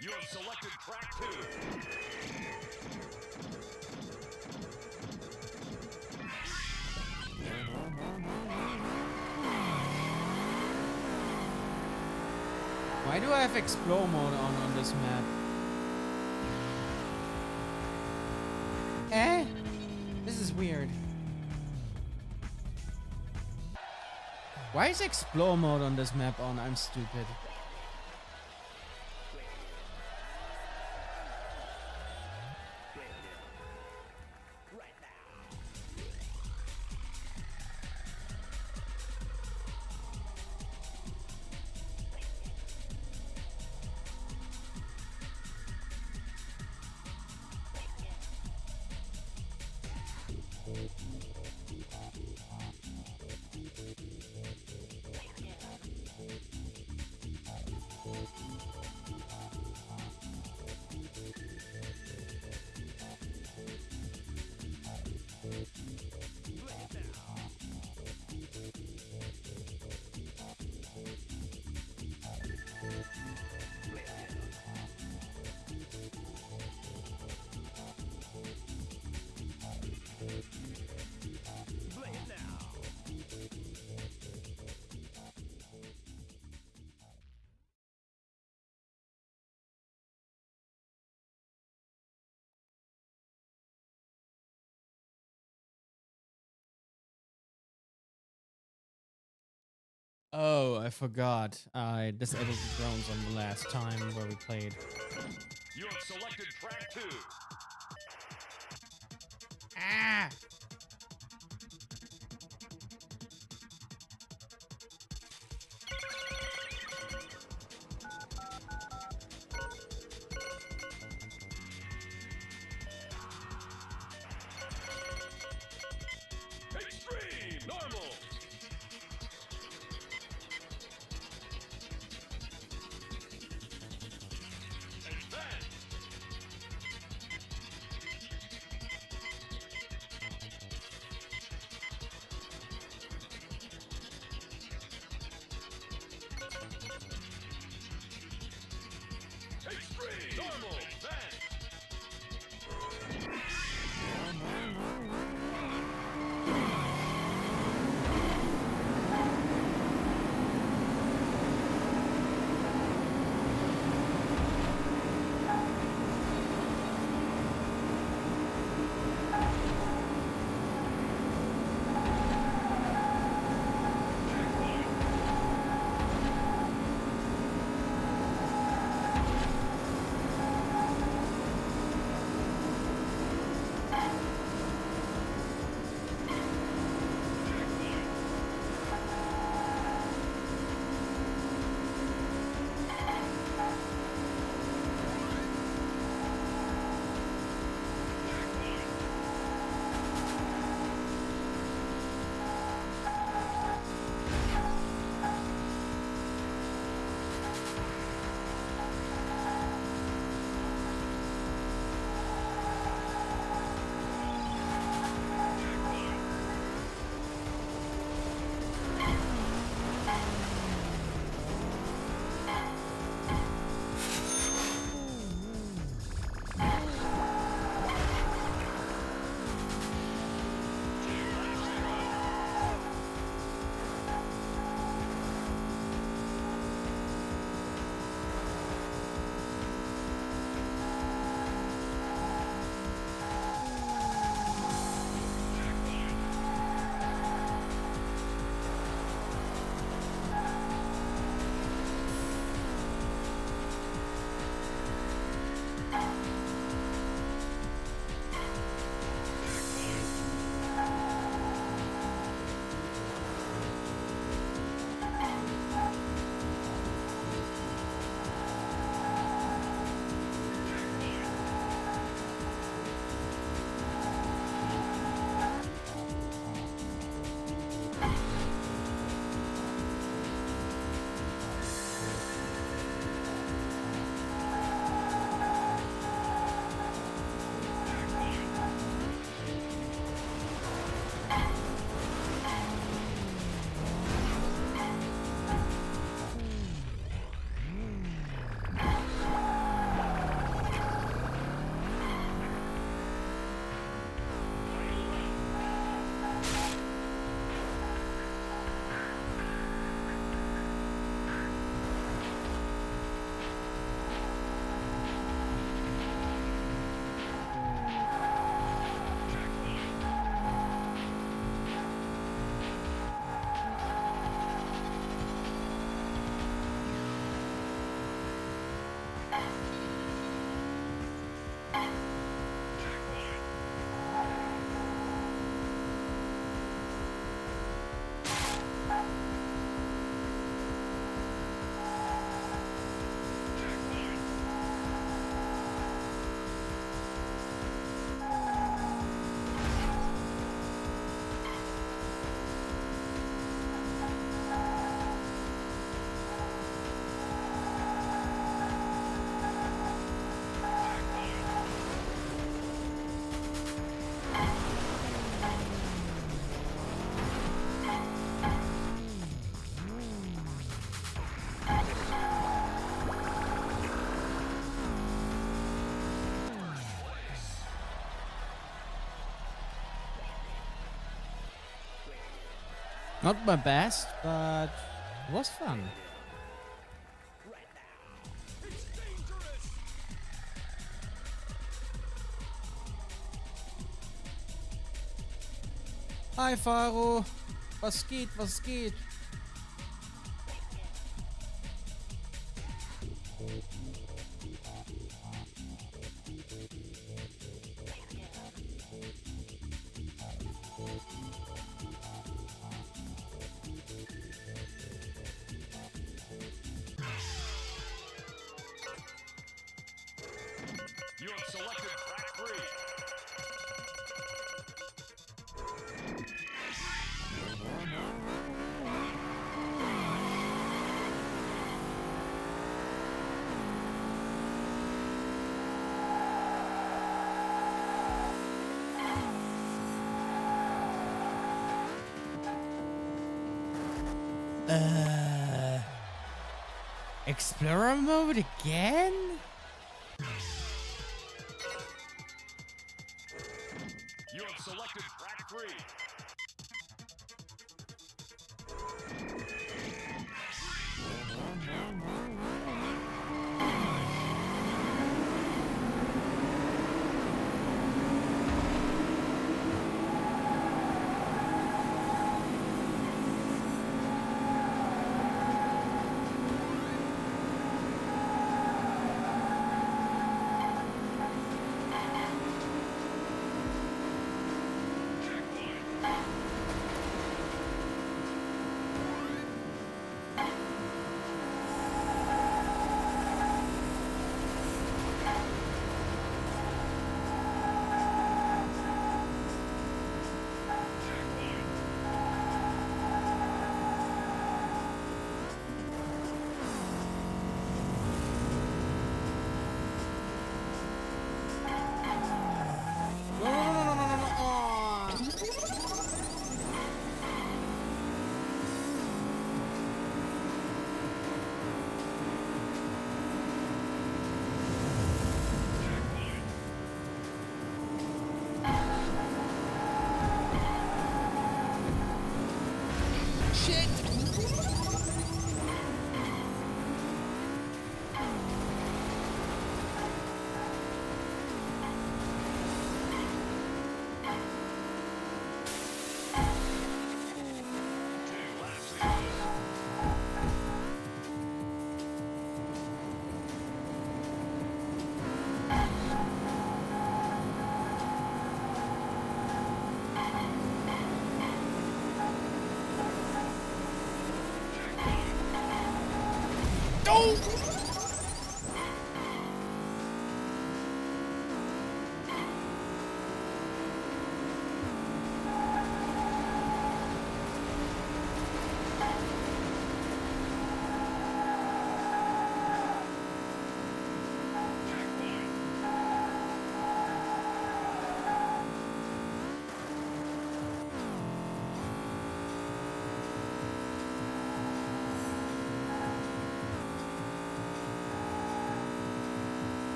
You have selected track 2. Why do I have explore mode on this map? Eh? This is weird. Why is explore mode on this map on? I'm stupid. Oh, I forgot. I disabled the drones on the last time where we played. You have selected track 2. Ah! Not my best, but it was fun. Hi Faro, was geht, was geht? You have selected track 3. Explorer mode again? You have selected track 3.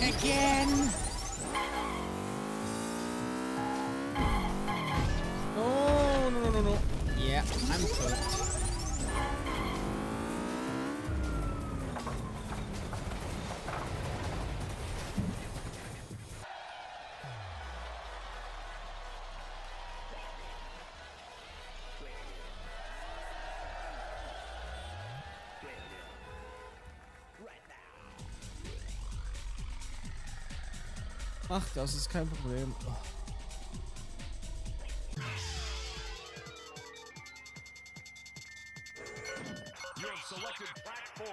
Again! No, no, no, no, no. Yeah, I'm cooked. Ach, das ist kein Problem. Oh. selected track 4.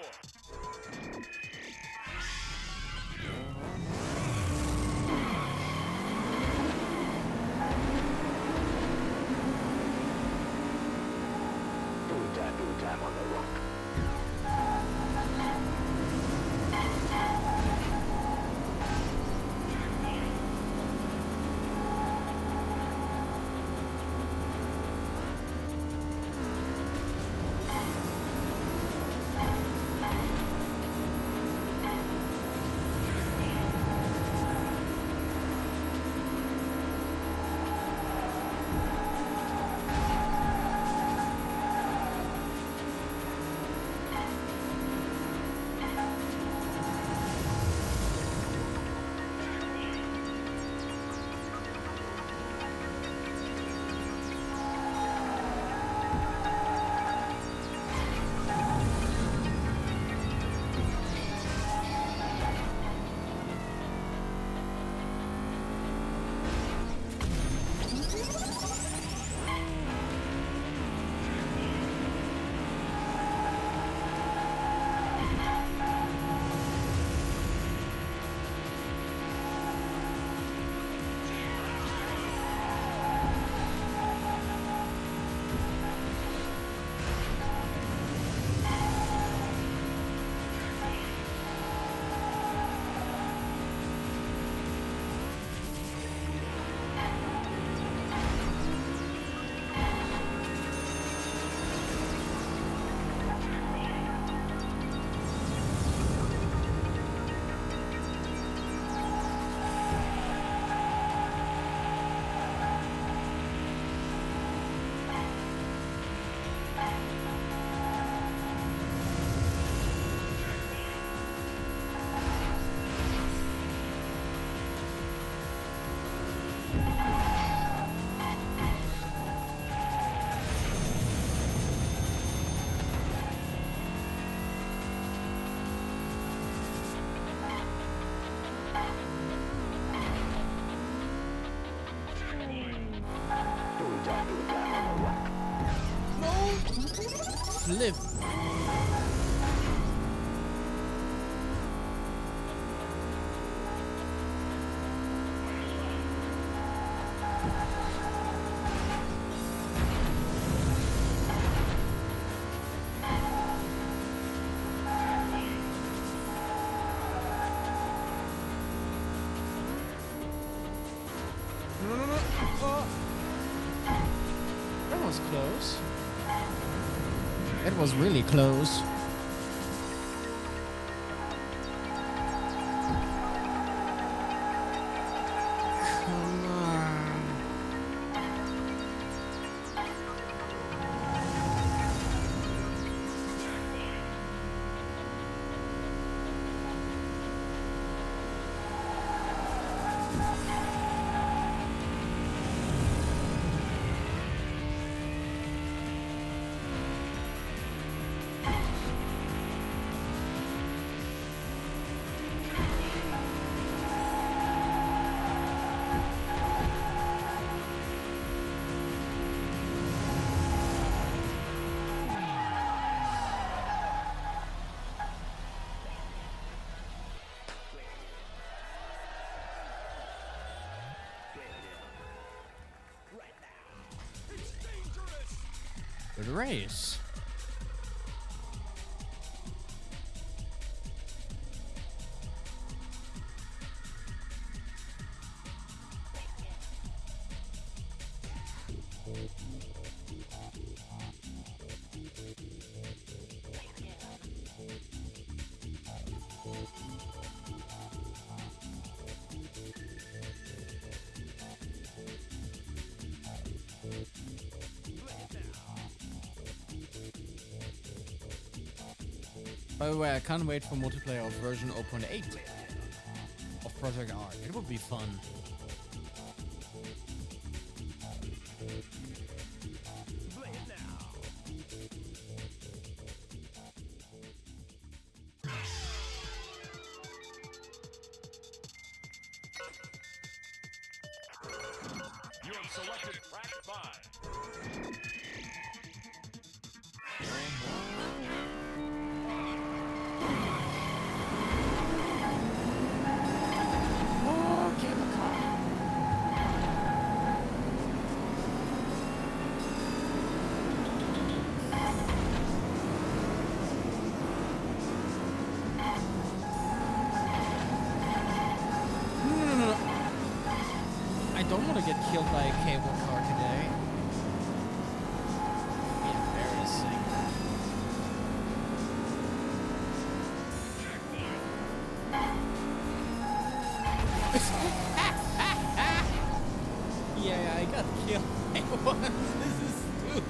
Doing time on the rock. Flip. No. Oh. That was close. It was really close. Come on. Good race. By the way, I can't wait for multiplayer of version 0.8 of Project R. It would be fun. You have selected track 5. don't want to get killed by a cable car today. Be embarrassing. Yeah, I got killed by one. This is stupid.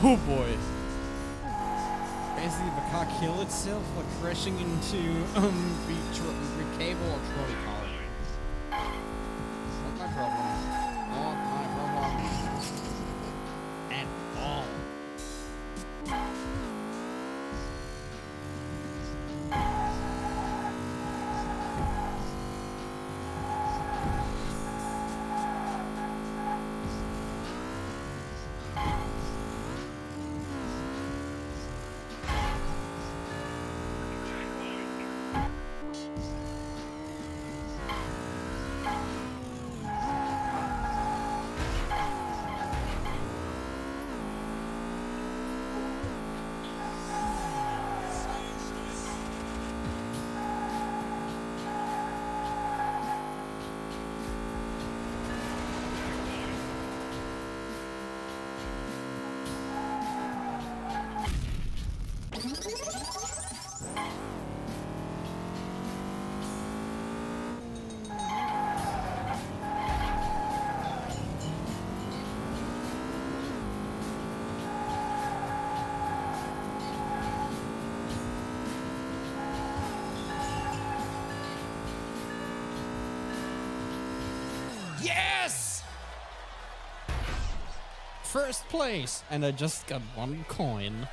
Oh boy. Basically, the car killed itself while crashing into the cable or trolley car. Not my problem. Not my problem. At all. first place, and I just got 1 coin.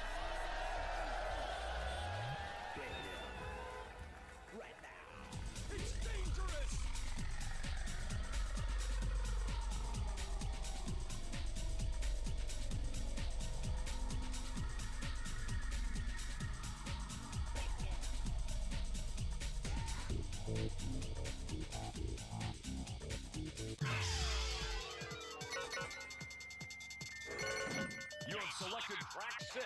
You have selected track 6.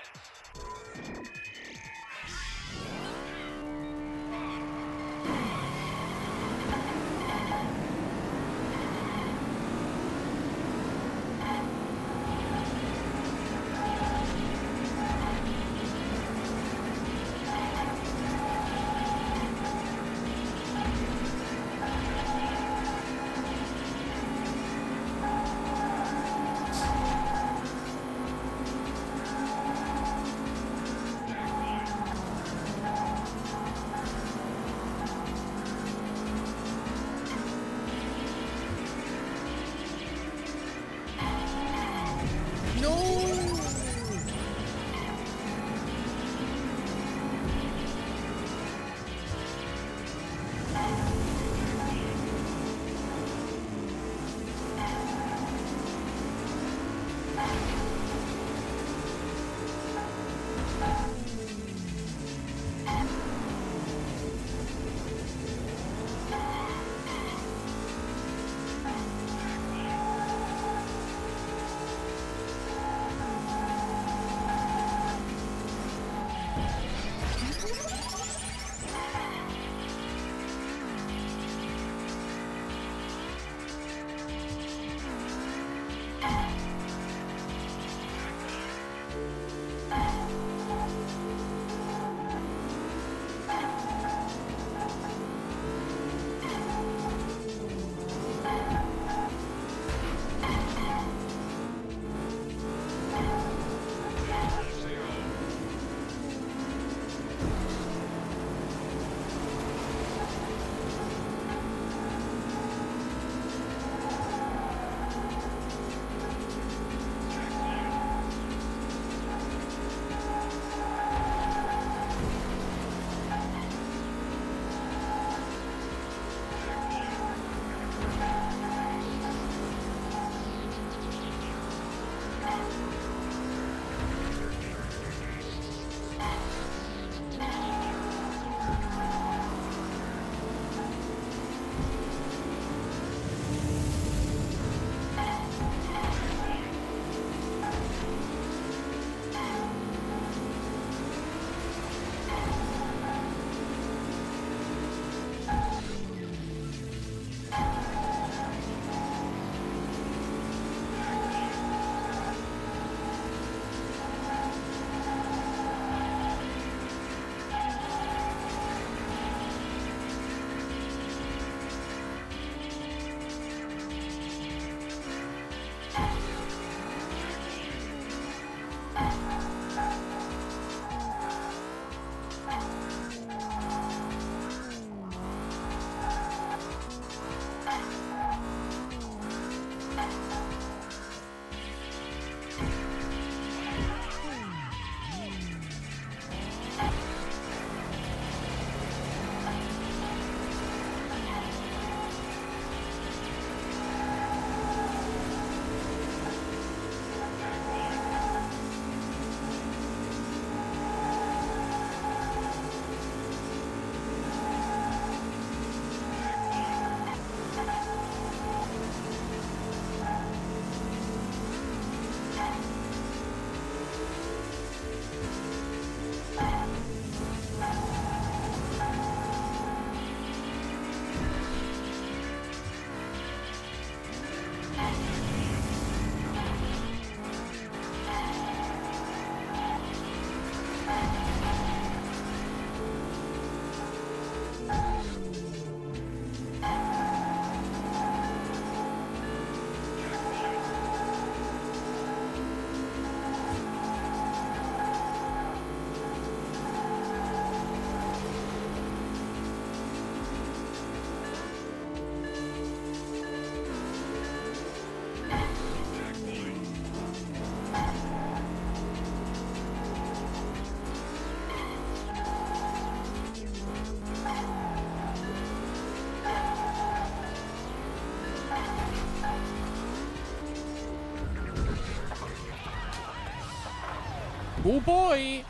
Oh boy!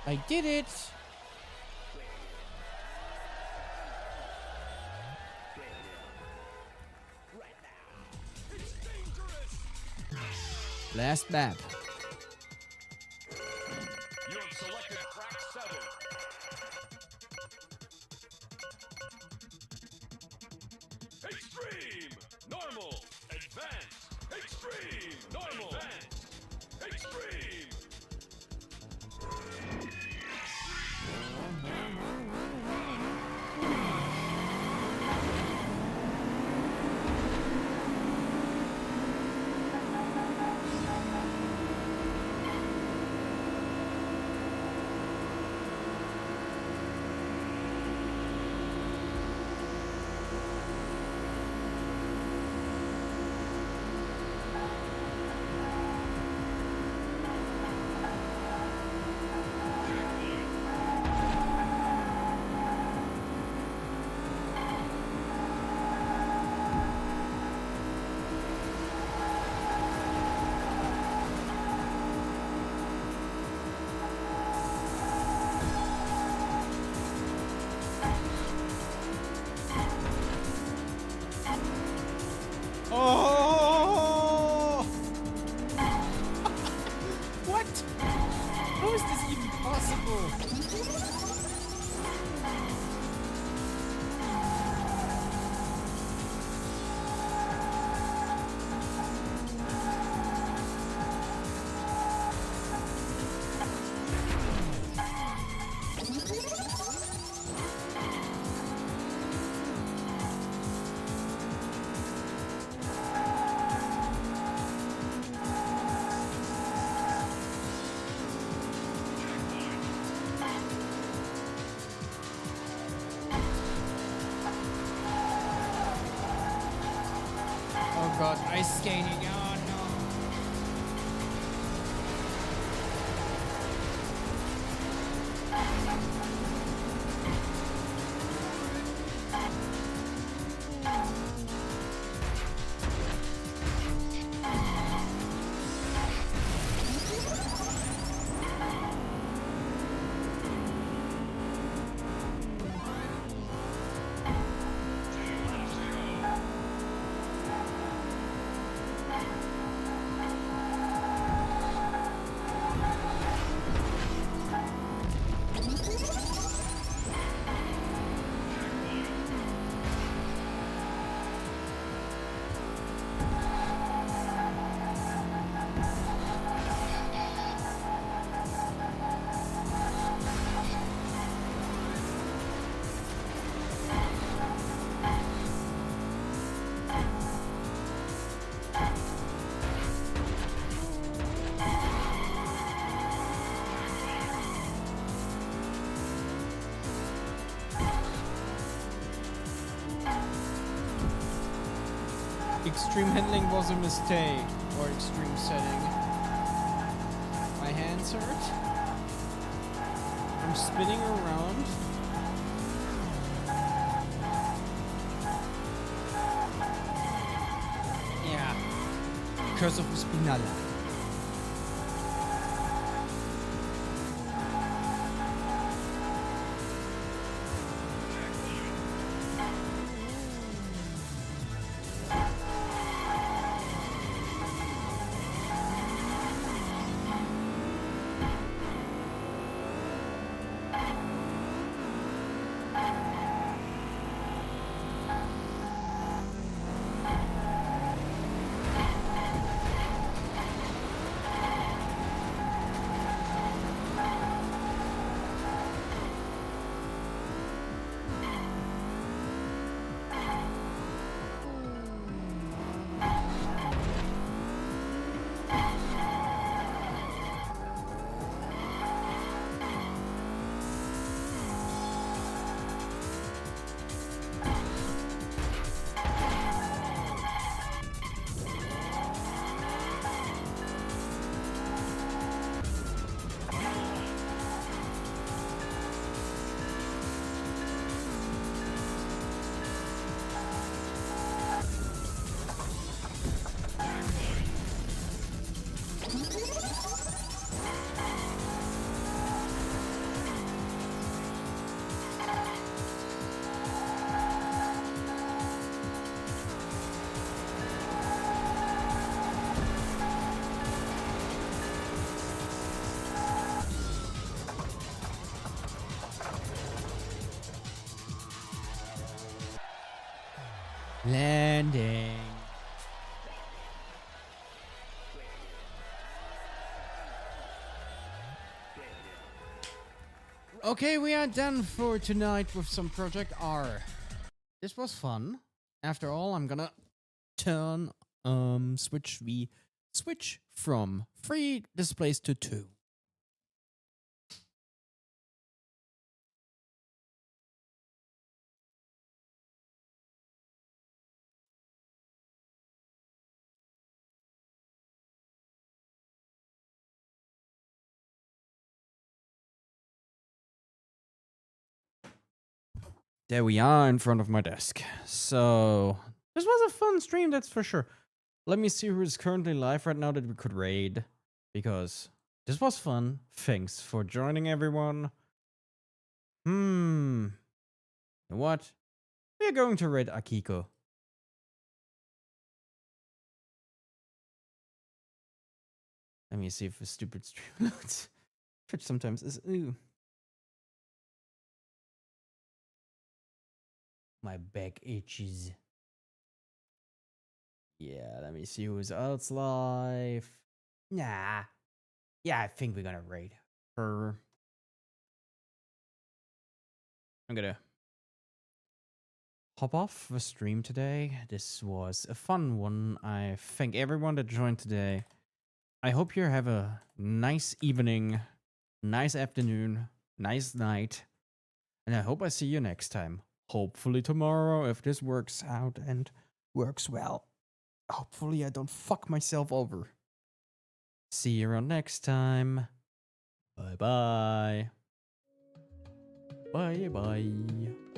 I did it! Last map. You have selected track 7. Extreme! Normal! Advanced! Extreme! Normal! Advanced! Extreme! Oh! What? How is this even possible? Oh god, ice skating. Oh no. Extreme handling was a mistake, or extreme setting. My hands hurt. I'm spinning around. Yeah. Curse of Spinala. Landing. Okay, we are done for tonight with some Project R. This was fun. After all, I'm gonna turn switch from 3 displays to 2. There we are in front of my desk. So, this was a fun stream, that's for sure. Let me see who is currently live right now that we could raid. Because this was fun. Thanks for joining, everyone. You know what? We're going to raid Akiko. Let me see if a stupid stream loads. Twitch sometimes is ooh. My back itches. Yeah, let me see who's else live. Nah. Yeah, I think we're gonna raid her. I'm gonna hop off the stream today. This was a fun one. I thank everyone that joined today. I hope you have a nice evening, nice afternoon, nice night. And I hope I see you next time. Hopefully tomorrow, if this works out and works well. Hopefully I don't fuck myself over. See you around next time. Bye-bye. Bye-bye.